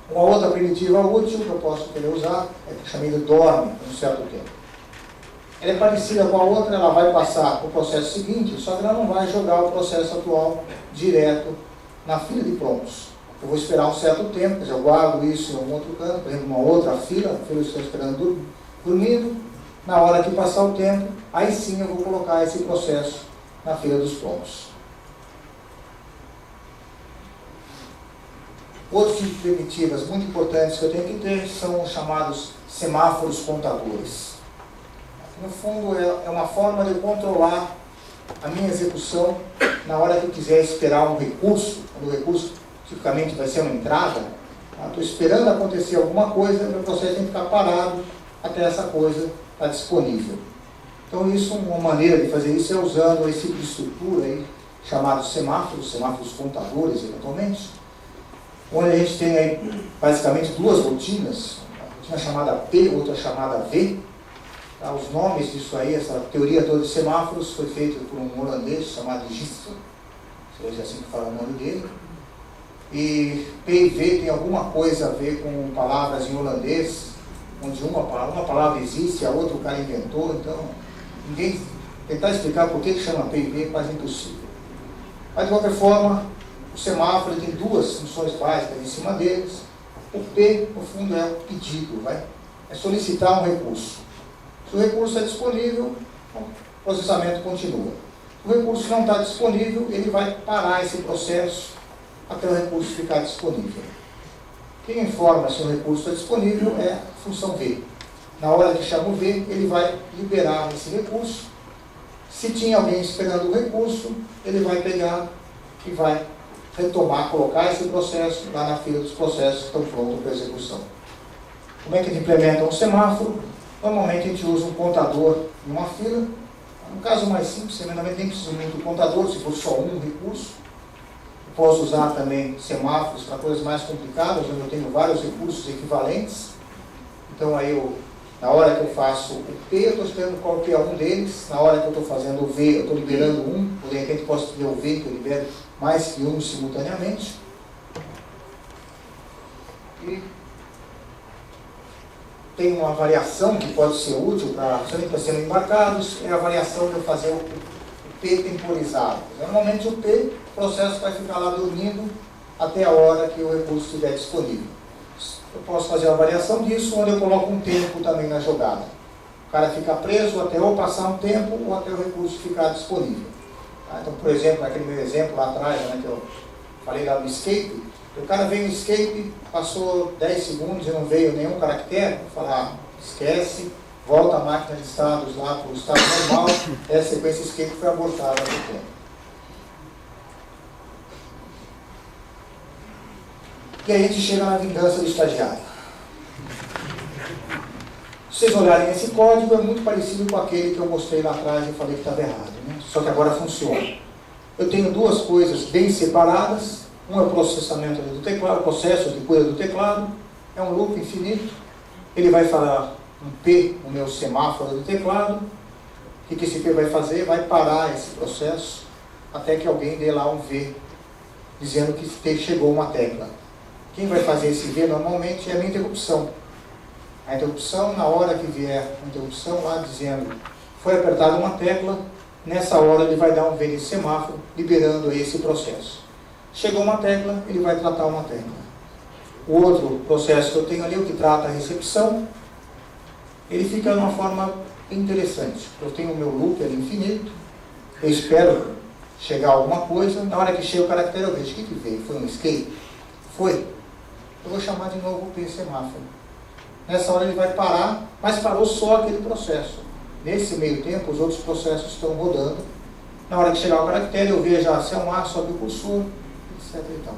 Uma outra primitiva útil que eu posso querer usar é que eu chamei de dorme por um certo tempo. Ela é parecida com a outra, ela vai passar para o processo seguinte, só que ela não vai jogar o processo atual direto na fila de prontos. Eu vou esperar um certo tempo, quer dizer, eu guardo isso em um outro canto, por exemplo, uma outra fila, a fila que eu estou esperando dormindo. Na hora que passar o tempo, aí sim eu vou colocar esse processo na fila dos prontos. Outros tipos de primitivas muito importantes que eu tenho que ter são os chamados semáforos contadores. No fundo, é uma forma de eu controlar a minha execução na hora que eu quiser esperar um recurso, quando o recurso tipicamente vai ser uma entrada, estou esperando acontecer alguma coisa, meu processo tem que ficar parado até essa coisa estar disponível. Então, uma maneira de fazer isso é usando esse tipo de estrutura aí, chamados semáforos contadores, eventualmente, onde a gente tem aí, basicamente, duas rotinas, uma rotina chamada P, outra chamada V. Tá? Os nomes disso aí, essa teoria toda de semáforos, foi feita por um holandês chamado Gister, se é assim que fala o nome dele. E P e V tem alguma coisa a ver com palavras em holandês, onde uma palavra existe, a outra o cara inventou, então tentar explicar por que chama P e V é quase impossível. Mas, de qualquer forma, o semáforo tem duas funções básicas em cima deles. O P, no fundo, é o pedido, é solicitar um recurso. Se o recurso está disponível, o processamento continua. Se o recurso não está disponível, ele vai parar esse processo até o recurso ficar disponível. Quem informa se o recurso está disponível é a função V. Na hora que chama o V, ele vai liberar esse recurso. Se tinha alguém esperando o recurso, ele vai pegar e vai retomar, colocar esse processo lá na fila dos processos que estão prontos para execução. Como é que a gente implementa um semáforo? Normalmente a gente usa um contador em uma fila. No caso mais simples, semanalmente nem precisa muito do contador, se for só um recurso. Eu posso usar também semáforos para coisas mais complicadas, onde eu tenho vários recursos equivalentes. Então aí na hora que eu faço o P, eu estou esperando qualquer um deles. Na hora que eu estou fazendo o V, eu estou liberando um, ou de repente posso ter o V, que eu libero mais que um simultaneamente. E tem uma variação que pode ser útil para, principalmente para serem embarcados, é a variação de eu fazer P temporizado. Normalmente o P, o processo vai ficar lá dormindo até a hora que o recurso estiver disponível. Eu posso fazer uma variação disso, onde eu coloco um tempo também na jogada. O cara fica preso até ou passar um tempo ou até o recurso ficar disponível. Tá? Então, por exemplo, naquele meu exemplo lá atrás, né, que eu falei lá do escape, o cara veio no escape, passou 10 segundos e não veio nenhum caractere, vou falar, esquece, volta a máquina de estados lá para o estado normal, essa sequência escape foi abortada há muito tempo. E aí a gente chega na vingança do estagiário. Se vocês olharem esse código, é muito parecido com aquele que eu mostrei lá atrás e falei que estava errado, né? Só que agora funciona. Eu tenho duas coisas bem separadas. Um é o processamento do teclado, o processo que cuida do teclado. É um loop infinito. Ele vai falar um P no meu semáforo do teclado. O que esse P vai fazer? Vai parar esse processo até que alguém dê lá um V, dizendo que chegou uma tecla. Quem vai fazer esse V normalmente é a minha interrupção. A interrupção, na hora que vier a interrupção lá dizendo foi apertada uma tecla, nessa hora ele vai dar um V de semáforo, liberando esse processo. Chegou uma tecla, ele vai tratar uma tecla. O outro processo que eu tenho ali, o que trata a recepção, ele fica de uma forma interessante. Eu tenho o meu loop ali infinito, eu espero chegar alguma coisa, na hora que chega o caractere eu vejo o que veio, foi um escape? Foi. Eu vou chamar de novo o P semáforo. Nessa hora ele vai parar, mas parou só aquele processo. Nesse meio tempo, os outros processos estão rodando. Na hora que chegar o caractere, eu vejo se é um A, sobe o cursor, etc. E tal.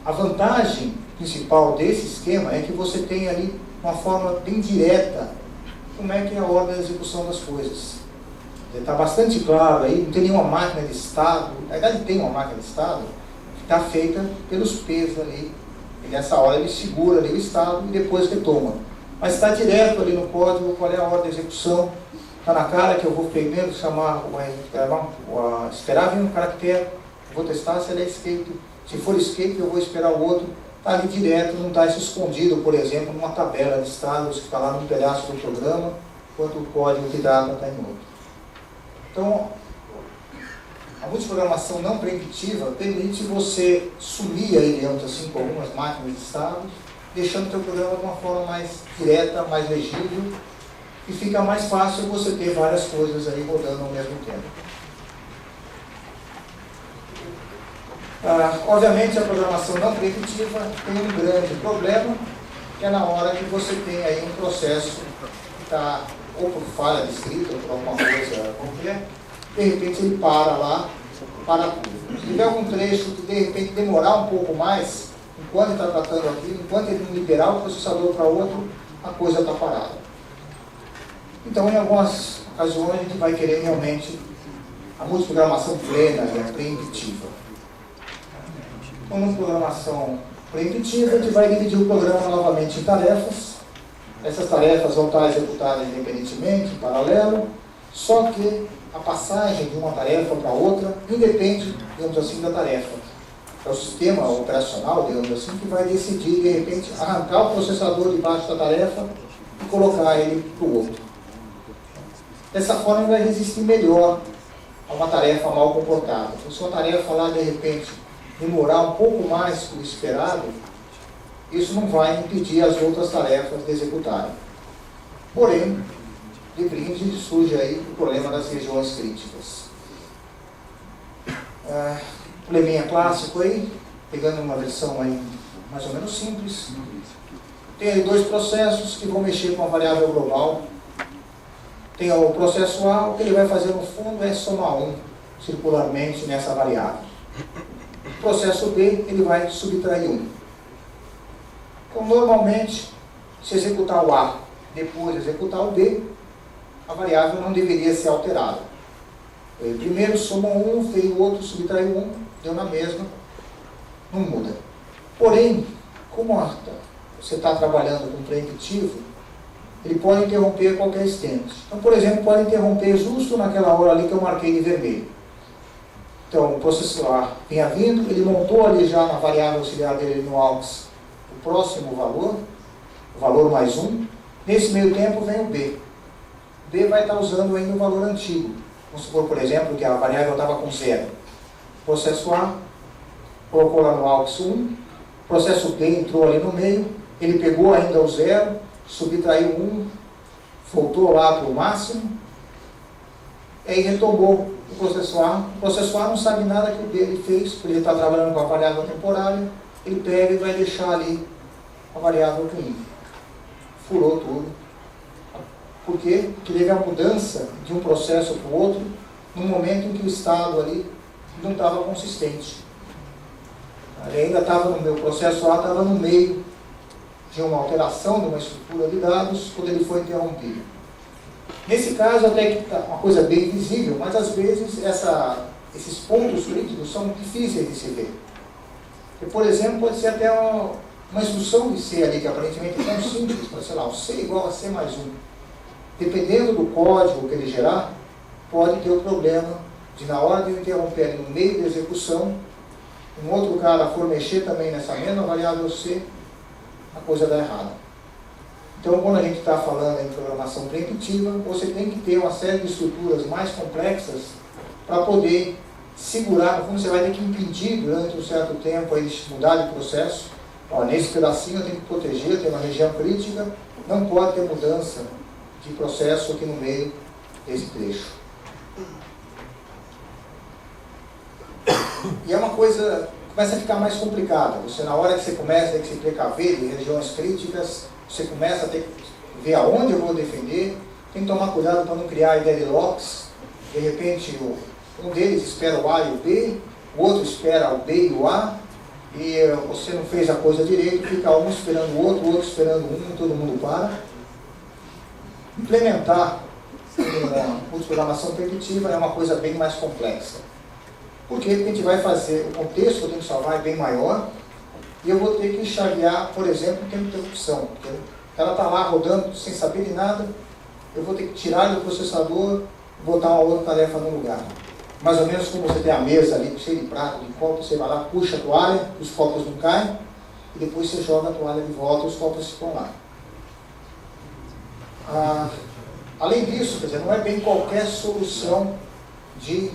A vantagem principal desse esquema é que você tem ali uma forma bem direta como é que é a ordem da execução das coisas. Está bastante claro aí, não tem nenhuma máquina de estado. Na verdade tem uma máquina de estado que está feita pelos P's ali. E nessa hora ele segura ali o estado e depois retoma. Mas está direto ali no código qual é a ordem de execução. Está na cara que eu vou primeiro esperar vir um caractere, vou testar se ele é escape. Se for escape eu vou esperar o outro. Está ali direto, não está escondido, por exemplo, numa tabela de estado, você fica lá num pedaço do programa, enquanto o código que dá está em outro. Então, a multiprogramação não preemptiva permite você sumir aí dentro, assim, com algumas máquinas de estado, deixando o teu programa de uma forma mais direta, mais legível, e fica mais fácil você ter várias coisas aí rodando ao mesmo tempo. Obviamente, a programação não preemptiva tem um grande problema, que é na hora que você tem aí um processo que está, ou por falha de escrita, ou por alguma coisa qualquer, de repente ele para lá, para tudo. Se tiver algum trecho que de repente demorar um pouco mais, enquanto ele está tratando aquilo, enquanto ele não liberar o processador para outro, a coisa está parada. Então, em algumas ocasiões, a gente vai querer realmente a multiprogramação plena, preemptiva. Então, multiprogramação preemptiva, a gente vai dividir o programa novamente em tarefas. Essas tarefas vão estar executadas independentemente, em paralelo, só que a passagem de uma tarefa para outra independe, digamos assim, da tarefa. É o sistema operacional, digamos assim, que vai decidir, de repente, arrancar o processador debaixo da tarefa e colocar ele para o outro. Dessa forma, ele vai resistir melhor a uma tarefa mal comportada. Então, se uma tarefa lá, de repente, demorar um pouco mais do esperado, isso não vai impedir as outras tarefas de executarem. Porém, de brinde surge aí o problema das regiões críticas. Probleminha clássico aí, pegando uma versão aí mais ou menos simples. Tem aí dois processos que vão mexer com a variável global. Tem o processo A, o que ele vai fazer no fundo é somar 1 circularmente nessa variável. O processo B, ele vai subtrair 1. Então, normalmente, se executar o A, depois executar o B, a variável não deveria ser alterada. Ele primeiro soma 1, veio o outro, subtraiu 1, deu na mesma, não muda. Porém, como você está trabalhando com preemptivo, ele pode interromper a qualquer instante. Então, por exemplo, pode interromper justo naquela hora ali que eu marquei de vermelho. Então, o processador A vinha vindo, ele montou ali já na variável auxiliar dele no AUX o próximo valor, o valor mais 1. Nesse meio tempo vem o B. O B vai estar usando ainda o valor antigo. Vamos supor, por exemplo, que a variável estava com 0. Processo A colocou lá no AUX 1, processo B entrou ali no meio, ele pegou ainda o 0, subtraiu 1, voltou lá para o máximo, e aí retomou o processo A. O processo A não sabe nada que o B ele fez, porque ele está trabalhando com a variável temporária, ele pega e vai deixar ali a variável com 1. Furou tudo. Por quê? Porque teve a mudança de um processo para o outro, no momento em que o estado ali não estava consistente. Ele ainda estava no meu processo A, estava no meio de uma alteração de uma estrutura de dados, quando ele foi interrompido. Nesse caso, até que está uma coisa bem visível, mas às vezes esses pontos críticos são difíceis de se ver. Porque, por exemplo, pode ser até uma instrução de C ali, que aparentemente é tão simples, mas, sei lá, o C igual a C mais 1. Dependendo do código que ele gerar, pode ter o problema de, na hora de eu interromper ali no meio da execução, um outro cara for mexer também nessa mesma variável C, a coisa dá errado. Então, quando a gente está falando em programação preemptiva, você tem que ter uma série de estruturas mais complexas para poder segurar. No fundo, você vai ter que impedir durante um certo tempo aí de mudar de processo. Ó, nesse pedacinho eu tenho que proteger, tem uma região crítica, não pode ter mudança de processo aqui no meio desse trecho. E é uma coisa, começa a ficar mais complicada. Você, na hora que você começa a ter que se precaver de regiões críticas, você começa a ter que ver aonde eu vou defender, tem que tomar cuidado para não criar deadlocks. De repente, um deles espera o A e o B, o outro espera o B e o A, e você não fez a coisa direito, fica um esperando o outro esperando um, todo mundo para. Implementar uma multiprogramação preemptiva é uma coisa bem mais complexa. Por quê? Porque a gente vai fazer, o contexto que eu tenho que salvar é bem maior, e eu vou ter que chavear, por exemplo, o tempo de interrupção. Ela está lá rodando sem saber de nada, eu vou ter que tirar do processador e botar uma outra tarefa no lugar. Mais ou menos como você tem a mesa ali, cheia de prato, de copos, você vai lá, puxa a toalha, os copos não caem, e depois você joga a toalha de volta e os copos ficam lá. Além disso, quer dizer, não é bem qualquer solução de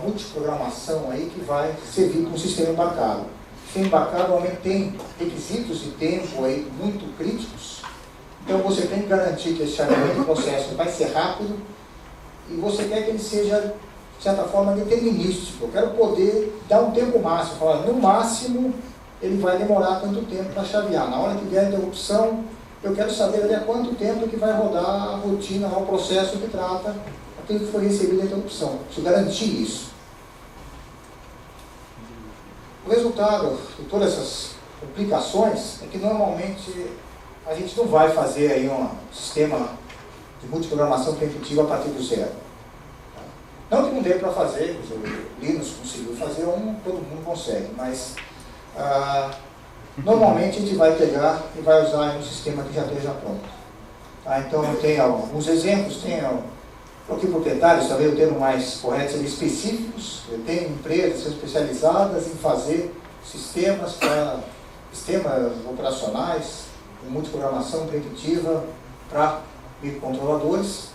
multiprogramação aí que vai servir para um sistema embarcado. O sistema embarcado normalmente tem requisitos de tempo aí muito críticos, então você tem que garantir que esse chaveamento do processo vai ser rápido e você quer que ele seja, de certa forma, determinístico. Eu quero poder dar um tempo máximo, falar, no máximo ele vai demorar tanto tempo para chavear. Na hora que vier a interrupção, eu quero saber até quanto tempo que vai rodar a rotina, o processo que trata aquilo que foi recebido a interrupção. Preciso garantir isso. O resultado de todas essas complicações é que normalmente a gente não vai fazer aí um sistema de multiprogramação preemptiva a partir do zero. Não que não dê para fazer, o Linux conseguiu fazer todo mundo consegue, mas normalmente a gente vai pegar e vai usar um sistema que já esteja pronto. Então tem alguns exemplos, tem aqui proprietários, talvez o termo mais correto seria específicos. Eu tenho empresas especializadas em fazer sistemas operacionais, com multiprogramação preemptiva para microcontroladores.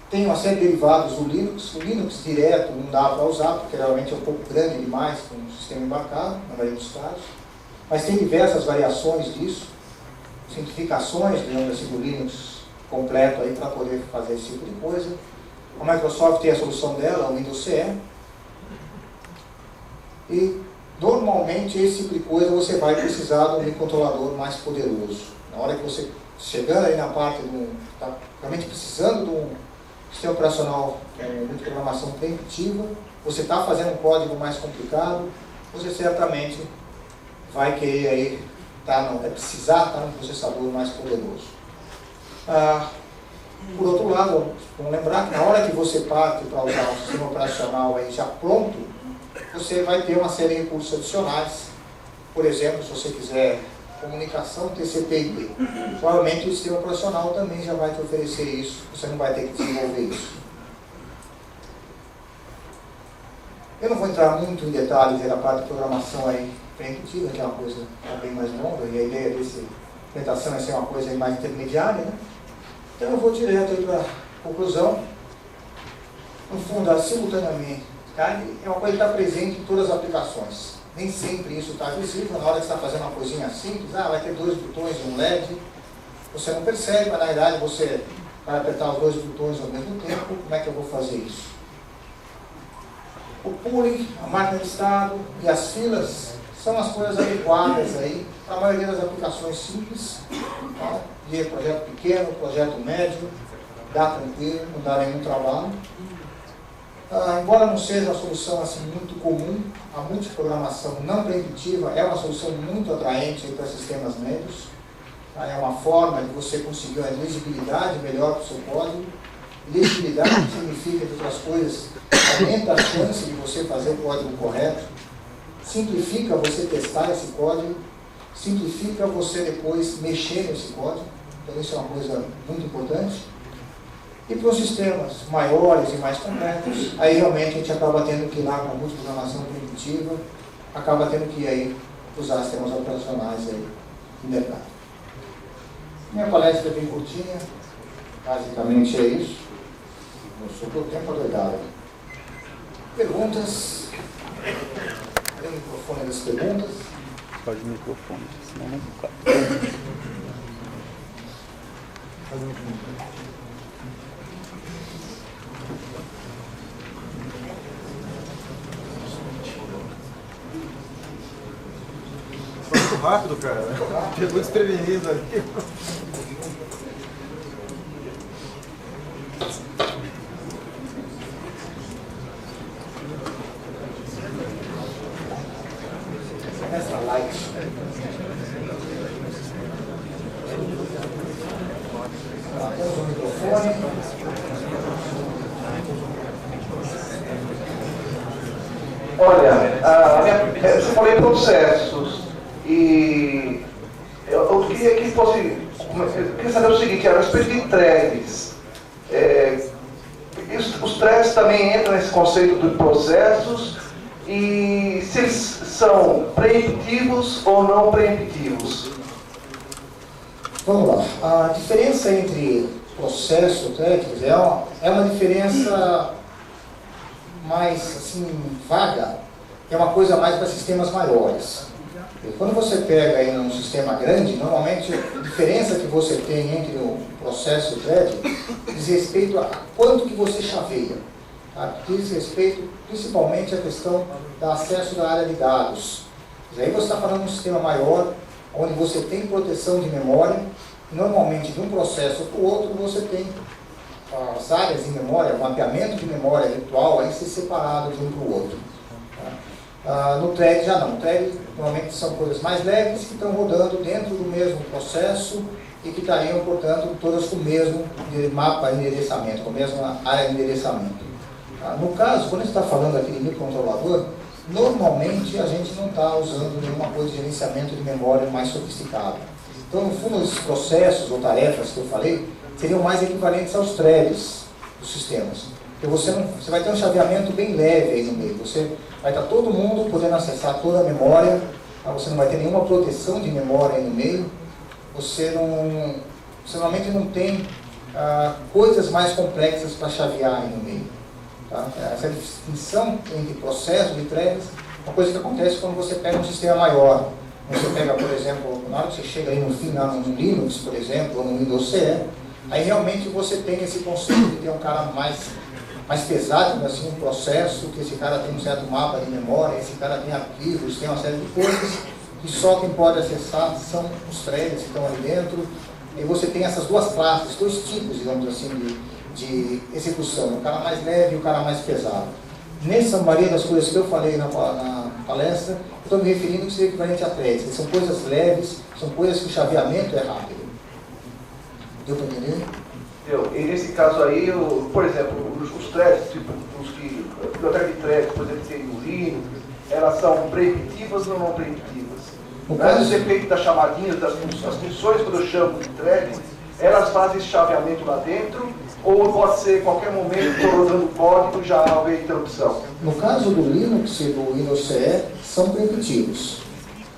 Tem uma série de derivados do Linux. O Linux direto não dá para usar, porque realmente é um pouco grande demais para um sistema embarcado, na maioria dos casos. Mas tem diversas variações disso, simplificações, digamos assim, do Linux completo aí para poder fazer esse tipo de coisa. A Microsoft tem a solução dela, o Windows CE. E normalmente esse tipo de coisa você vai precisar de um microcontrolador mais poderoso. Na hora que você chegar aí na parte está realmente precisando de um sistema operacional de programação preemptiva, você está fazendo um código mais complicado, você certamente vai querer aí precisar estar num processador mais poderoso. Por outro lado, vamos lembrar que na hora que você parte para usar um sistema operacional aí já pronto, você vai ter uma série de recursos adicionais. Por exemplo, se você quiser comunicação TCP/IP, provavelmente o sistema operacional também já vai te oferecer isso, você não vai ter que desenvolver isso. Eu não vou entrar muito em detalhes da parte de programação aí preemptiva, que é uma coisa bem mais longa, e a ideia dessa apresentação é ser uma coisa aí mais intermediária, né? Então eu vou direto aí para Conclusão, no fundo, simultaneamente, é uma coisa que está presente em todas as aplicações. Nem sempre isso está visível. Na hora que você está fazendo uma coisinha simples, vai ter 2 botões e um LED, você não percebe, mas na verdade você vai apertar os 2 botões ao mesmo tempo. Como é que eu vou fazer isso? O pooling, a máquina de estado e as filas são as coisas adequadas aí para a maioria das aplicações simples, tá? De projeto pequeno, projeto médio, dá tranquilo, não dá nenhum trabalho. Embora não seja uma solução assim, muito comum, a multiprogramação não preditiva é uma solução muito atraente para sistemas médios. Tá? É uma forma de você conseguir uma legibilidade melhor para o seu código. Legibilidade significa, entre outras coisas, aumenta a chance de você fazer o código correto, simplifica você testar esse código, simplifica você depois mexer nesse código. Então isso é uma coisa muito importante. E para os sistemas maiores e mais complexos, aí realmente a gente acaba tendo que ir lá com a multiprogramação primitiva, acaba tendo que ir aí usar sistemas operacionais aí no mercado. Minha palestra é bem curtinha, basicamente é isso. Eu sou por tempo adoidado. Perguntas? Tem o microfone das perguntas? Pode o microfone, senão não fica. Faz um microfone. Foi muito rápido, cara. Pegou desprevenido ali. Essa light. Temos um microfone. Olha, você falou em processos e eu queria que fosse, eu queria saber o seguinte, a respeito de threads. Os threads também entram nesse conceito de processos e se eles são preemptivos ou não preemptivos? Vamos lá. A diferença entre processo e threads é uma diferença mais assim, vaga, é uma coisa mais para sistemas maiores. E quando você pega aí um sistema grande, normalmente a diferença que você tem entre o processo e o thread diz respeito a quanto que você chaveia. Tá? Diz respeito principalmente à questão do acesso da área de dados. E aí você está falando de um sistema maior, onde você tem proteção de memória, e normalmente de um processo para o outro você tem as áreas de memória, o mapeamento de memória virtual, aí ser separado de um para o outro. Tá? No thread já não. No thread normalmente são coisas mais leves que estão rodando dentro do mesmo processo e que estariam, portanto, todas com o mesmo mapa de endereçamento, com a mesma área de endereçamento. Tá? No caso, quando a gente está falando aqui de microcontrolador, normalmente a gente não está usando nenhuma coisa de gerenciamento de memória mais sofisticada. Então, no fundo, esses processos ou tarefas que eu falei seriam mais equivalentes aos threads dos sistemas. Porque você vai ter um chaveamento bem leve aí no meio. Você vai estar todo mundo podendo acessar toda a memória, tá? Você não vai ter nenhuma proteção de memória aí no meio. Você normalmente não tem coisas mais complexas para chavear aí no meio. Tá? Essa distinção entre processos e threads é uma coisa que acontece quando você pega um sistema maior. Você pega, por exemplo, na hora que você chega aí no fim, no Linux, por exemplo, ou no Windows CE, aí realmente você tem esse conceito de ter um cara mais pesado, assim, um processo, que esse cara tem um certo mapa de memória, esse cara tem arquivos, tem uma série de coisas, que só quem pode acessar são os threads que estão ali dentro. E você tem essas duas classes, dois tipos, digamos assim, de execução, o cara mais leve e o cara mais pesado. Nessa maioria das coisas que eu falei na palestra, eu estou me referindo que seria equivalente a threads, que são coisas leves, são coisas que o chaveamento é rápido. Deu para entender? E nesse caso aí, por exemplo, os threads, tipo, a biblioteca de threads, por exemplo, tem o Linux, elas são preemptivas ou não preemptivas? No caso do efeito das chamadinhas, das funções, quando eu chamo de thread, elas fazem esse chaveamento lá dentro, ou pode ser, em qualquer momento, estou rodando código e já houve interrupção? No caso do Linux e do Windows CE, são preemptivos.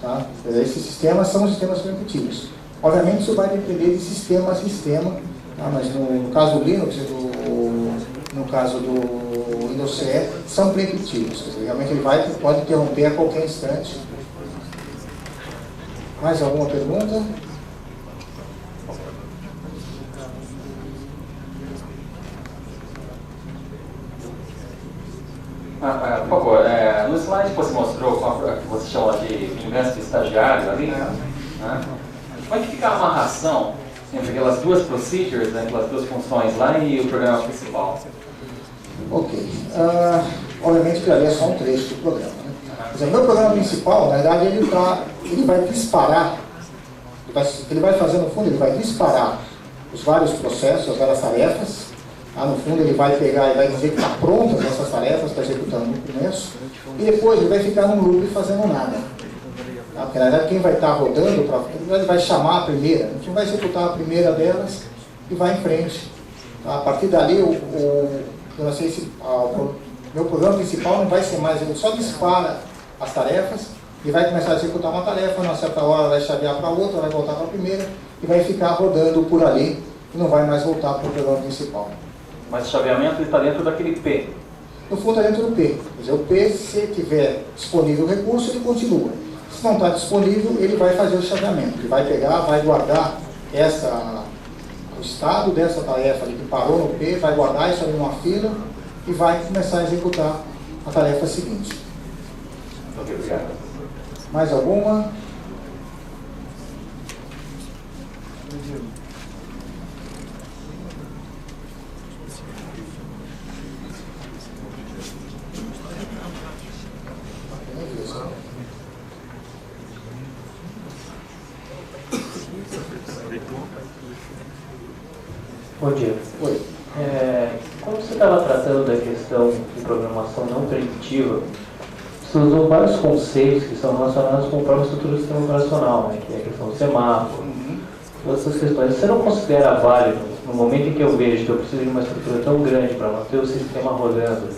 Tá? Esses sistemas são sistemas preemptivos. Obviamente, isso vai depender de sistema a sistema, tá? Mas no caso do Linux e do no caso do Windows CE, são preemptivos. Quer dizer, realmente ele pode interromper a qualquer instante. Mais alguma pergunta? Por favor, no slide que você mostrou, que você chama de vingança de estagiário ali, né? Como é que fica a amarração entre aquelas duas procedures, né, aquelas duas funções lá e o programa principal? Ok. Obviamente que ali é só um trecho do programa. Né? Por exemplo, meu programa principal, na verdade, ele vai disparar, ele vai fazer no fundo, ele vai disparar os vários processos, as várias tarefas. No fundo ele vai pegar e vai dizer que está prontas essas tarefas, está executando no começo, e depois ele vai ficar num loop fazendo nada. Porque na verdade quem vai estar rodando, ele vai chamar a primeira, a gente vai executar a primeira delas e vai em frente. A partir dali, eu não sei se meu programa principal não vai ser mais, ele só dispara as tarefas e vai começar a executar uma tarefa, numa certa hora vai chavear para outra, vai voltar para a primeira e vai ficar rodando por ali e não vai mais voltar para o programa principal. Mas o chaveamento está dentro daquele P? No fundo está dentro do P. Quer dizer, o P, se tiver disponível o recurso, ele continua. Se não está disponível, ele vai fazer o chaveamento. Ele vai pegar, vai guardar o estado dessa tarefa ali que parou no P, vai guardar isso ali numa fila e vai começar a executar a tarefa seguinte. Ok, obrigado. Mais alguma? Bom dia. Oi. Como você estava tratando da questão de programação não preditiva, você usou vários conceitos que são relacionados com a própria estrutura do sistema operacional, né, que é a questão do semáforo, todas essas questões. Você não considera válido, no momento em que eu vejo que eu preciso de uma estrutura tão grande para manter o sistema rodando,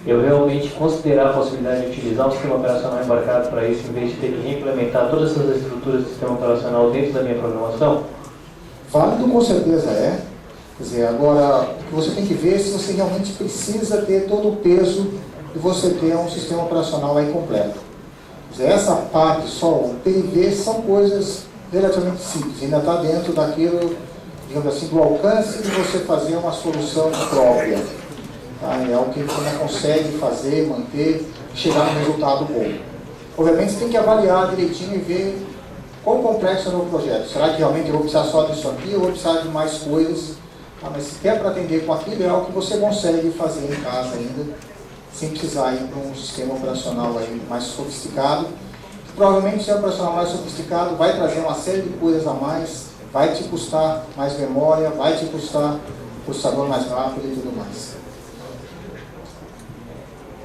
eu realmente considerar a possibilidade de utilizar um sistema operacional embarcado para isso, em vez de ter que reimplementar todas essas estruturas do sistema operacional dentro da minha programação? Válido com certeza é. Quer dizer, agora, o que você tem que ver é se você realmente precisa ter todo o peso de você ter um sistema operacional aí completo. Quer dizer, essa parte só, o PIV, são coisas relativamente simples, ainda está dentro daquilo, digamos assim, do alcance de você fazer uma solução própria. Tá? É algo que você não consegue fazer, manter, chegar num resultado bom. Obviamente, você tem que avaliar direitinho e ver quão complexo é o meu projeto. Será que realmente eu vou precisar só disso aqui ou vou precisar de mais coisas? Mas se quer para atender com aquilo, é algo que você consegue fazer em casa ainda, sem precisar ir para um sistema operacional aí mais sofisticado. Provavelmente o sistema operacional mais sofisticado vai trazer uma série de coisas a mais, vai te custar mais memória, vai te custar processador mais rápido e tudo mais.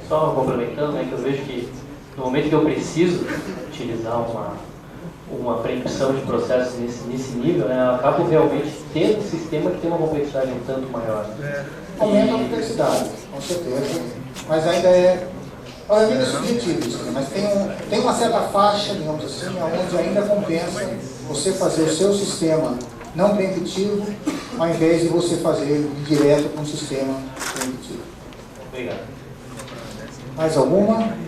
Só complementando, né, que eu vejo que no momento que eu preciso utilizar uma preempção de processos nesse nível, né, eu acabo realmente tendo um sistema que tem uma complexidade um tanto maior. Aumenta a complexidade, com certeza, mas ainda é subjetivo isso, mas tem uma certa faixa, digamos assim, onde ainda compensa você fazer o seu sistema não preemptivo, ao invés de você fazer direto com um sistema preemptivo. Obrigado. Mais alguma?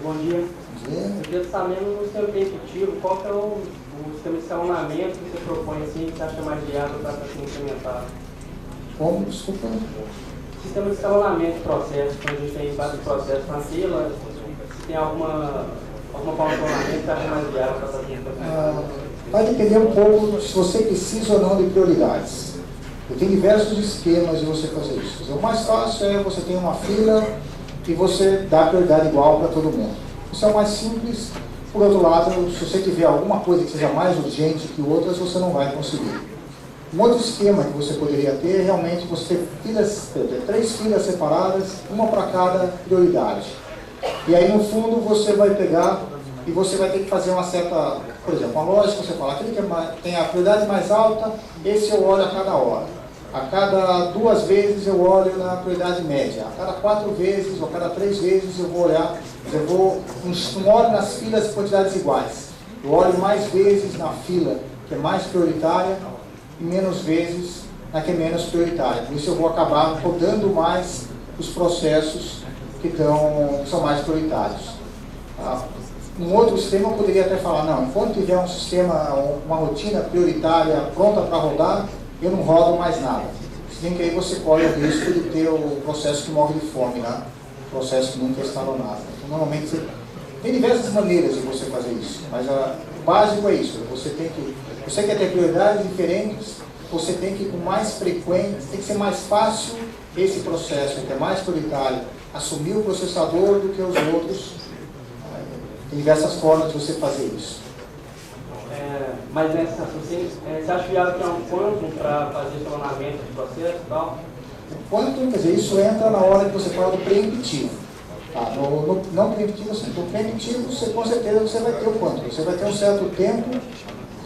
Bom dia. Eu queria saber no sistema preventivo, qual que é o sistema de escalonamento que você propõe assim, que você acha mais viável para ser implementado? Como? Desculpa. Sistema de escalonamento de processos, quando a gente tem vários processos na fila, se tem alguma forma de escalonamento que você acha mais viável para fazer implementação? Vai depender um pouco se você precisa ou não de prioridades. Tem diversos esquemas de você fazer isso. O mais fácil é você ter uma fila e você dá prioridade igual para todo mundo. Isso é o mais simples. Por outro lado, se você tiver alguma coisa que seja mais urgente que outras, você não vai conseguir. Um outro esquema que você poderia ter é realmente você ter 3 filas separadas, uma para cada prioridade. E aí, no fundo, você vai pegar e você vai ter que fazer uma certa, por exemplo, uma lógica, você fala, aquele que tem a prioridade mais alta, esse eu olho a cada hora. A cada 2 vezes eu olho na prioridade média. A cada 4 vezes ou a cada 3 vezes eu vou olhar, não olho nas filas de quantidades iguais. Eu olho mais vezes na fila que é mais prioritária e menos vezes na que é menos prioritária. Por isso eu vou acabar rodando mais os processos que são mais prioritários. Um outro sistema eu poderia até falar, não, enquanto tiver um sistema, uma rotina prioritária pronta para rodar, eu não rodo mais nada. Se bem que aí você corre o risco de ter o processo que morre de fome, né? O processo que nunca instalou nada. Então, normalmente, tem diversas maneiras de você fazer isso, mas o básico é isso. Você quer ter prioridades diferentes, você tem que, com mais frequência, tem que ser mais fácil esse processo, que é mais prioritário, assumir o processador do que os outros. Tem diversas formas de você fazer isso. Mas nessa assim, você acha viável criar um quantum para fazer escalonamento de processo e tal? O quantum, quer dizer, isso entra na hora que você fala do preemptivo. Tá? No não preemptivo, assim, no preemptivo, com certeza você vai ter o quantum. Você vai ter um certo tempo,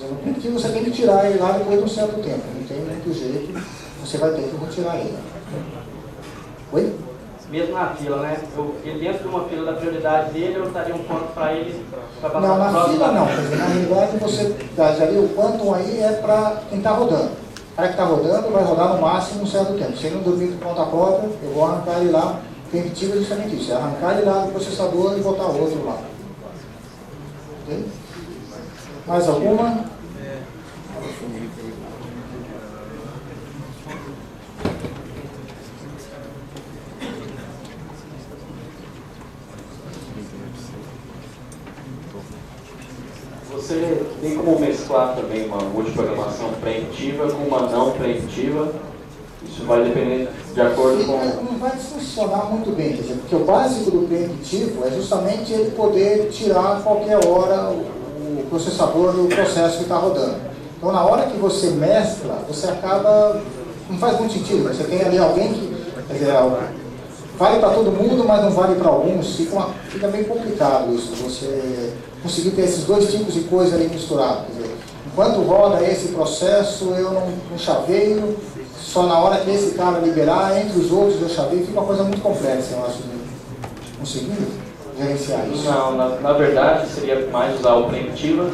no preemptivo você tem que tirar ele lá depois de um certo tempo. Não tem muito jeito, você vai ter que retirar ele. Oi? Mesmo na fila, né? Ele dentro de uma fila da prioridade dele, eu daria um quantum para ele para passar. Não, na fila não. Quer dizer, na realidade você daria o quantum aí é para quem está rodando. O cara que está rodando vai rodar no máximo um certo tempo. Se ele não dormir por conta própria, eu vou arrancar ele lá. O preemptivo é justamente isso, é arrancar ele lá do processador e botar outro lá. Ok? Mais alguma? Você tem como mesclar também uma multiprogramação preemptiva com uma não preemptiva? Isso vai depender de acordo com... Não vai funcionar muito bem, quer dizer, porque o básico do preemptivo é justamente ele poder tirar a qualquer hora o processador do processo que está rodando. Então, na hora que você mescla, você acaba... Não faz muito sentido, você tem ali alguém que... Quer dizer, vale para todo mundo, mas não vale para alguns. Fica bem complicado isso, você conseguir ter esses dois tipos de coisa ali misturados. Quer dizer, enquanto roda esse processo, eu não chaveio, só na hora que esse cara liberar, entre os outros eu chaveio, fica uma coisa muito complexa, eu acho, de conseguir gerenciar isso. Não, na verdade seria mais usar o preemptiva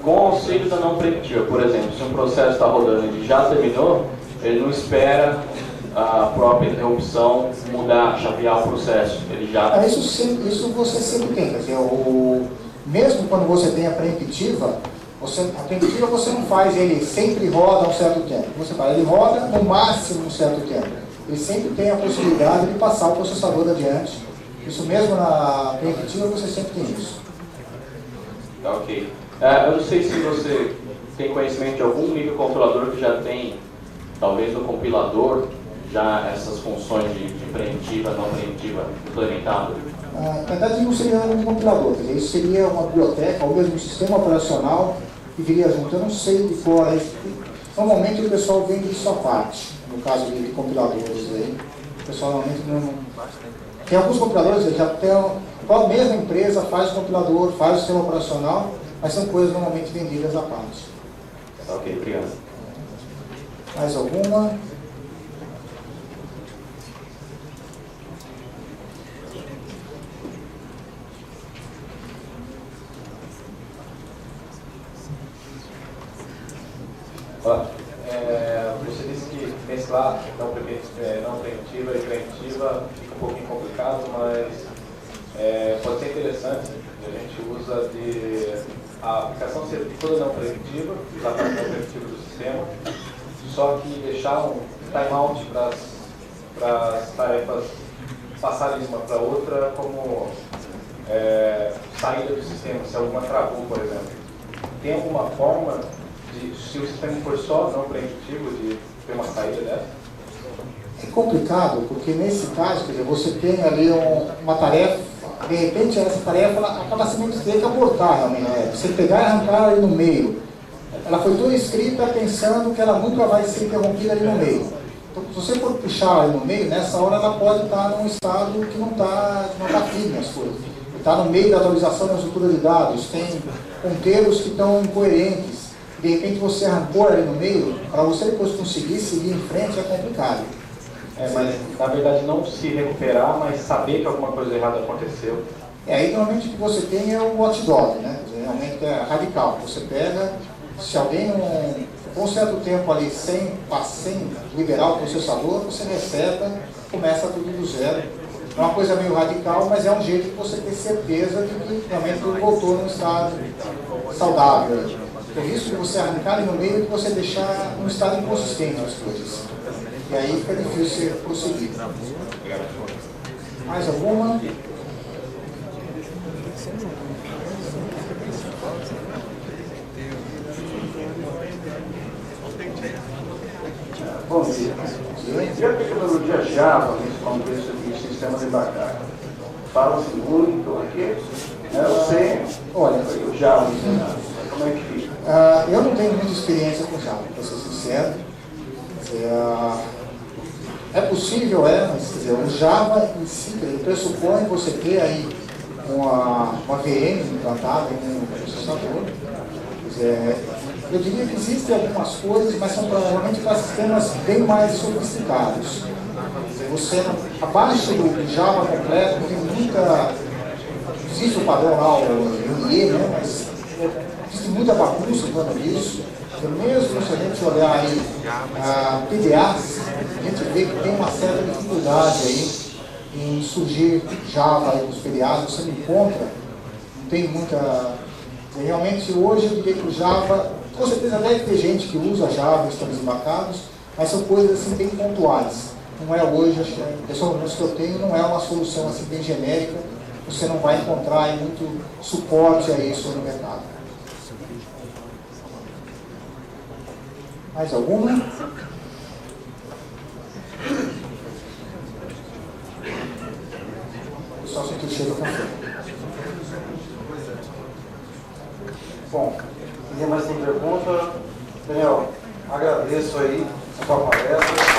com auxílio da não preemptiva. Por exemplo, se um processo está rodando e já terminou, ele não espera a própria interrupção mudar, chavear o processo. Ele já... Isso você sempre tem, quer dizer, mesmo quando você tem a preemptiva, a preemptiva você não faz, ele sempre roda um certo tempo. Você fala, ele roda no máximo um certo tempo. Ele sempre tem a possibilidade de passar o processador adiante. Isso mesmo na preemptiva você sempre tem isso. Tá, ok. Eu não sei se você tem conhecimento de algum microcontrolador que já tem, talvez no compilador, já essas funções de preemptiva, não preemptiva implementadas. Na verdade, não seria um compilador, quer dizer, isso seria uma biblioteca ou mesmo um sistema operacional que viria junto. Eu não sei de qual é. Normalmente o pessoal vende isso à parte, no caso de compiladores aí. O pessoal normalmente não. Tem alguns compiladores que até a mesma empresa faz o compilador, faz o sistema operacional, mas são coisas normalmente vendidas à parte. Ok, obrigado. Mais alguma? Você disse que mesclar não preventiva e preventiva fica um pouquinho complicado, mas pode ser interessante. A gente usa a aplicação ser toda não preventiva, usar a parte não preventiva do sistema, só que deixar um timeout para as tarefas passarem de uma para outra como saída do sistema, se alguma travou, por exemplo. Tem alguma forma se o sistema for só não preventivo, de ter uma saída dessa? É complicado, porque nesse caso, quer dizer, você tem ali uma tarefa, de repente essa tarefa ela acaba sendo ter que abortar realmente, né? Você pegar e arrancar ali no meio. Ela foi toda escrita pensando que ela nunca vai ser interrompida ali no meio. Então, se você for puxar ali no meio, nessa hora ela pode estar num estado que não está firme as coisas. Está no meio da atualização da estrutura de dados, tem ponteiros que estão incoerentes. de repente você arrancou ali no meio, para você depois conseguir seguir em frente é complicado. Mas na verdade não se recuperar, mas saber que alguma coisa errada aconteceu. Aí normalmente o que você tem é o watchdog, né? Realmente é radical. Você pega, se alguém com um certo tempo ali sem liberar o processador, você reseta, começa tudo do zero. É uma coisa meio radical, mas é um jeito de você ter certeza de que realmente voltou num estado saudável. Por isso que você arrancar ali no meio e você deixar num estado inconsistente as coisas. E aí fica difícil prosseguir. Mais alguma? Bom dia. E a tecnologia Java nesse contexto de sistemas embarcados? Fala-se muito aqui. Eu sei. Olha, o Java, como é que fica? Eu não tenho muita experiência com Java, para ser sincero. É possível, mas quer dizer, o Java em si, ele pressupõe você ter aí uma VM implantada no processador. Eu diria que existem algumas coisas, mas são provavelmente para sistemas bem mais sofisticados. Você, abaixo do Java completo, tem muita... Existe o padrão lá, o IE, né? Mas existe muita bagunça em torno disso. Mesmo se a gente olhar aí PDAs, a gente vê que tem uma certa dificuldade aí em surgir Java aí nos PDAs, você não encontra, não tem muita... Realmente hoje eu diria que o Java, com certeza deve ter gente que usa Java em sistemas embarcados, mas são coisas assim bem pontuais. Não é hoje, acho que a impressão que eu tenho não é uma solução assim bem genérica, você não vai encontrar aí muito suporte a isso no mercado. Mais alguma? Só sentir o cheiro do café. Bom, ninguém mais tem pergunta. Daniel, agradeço aí a sua palestra.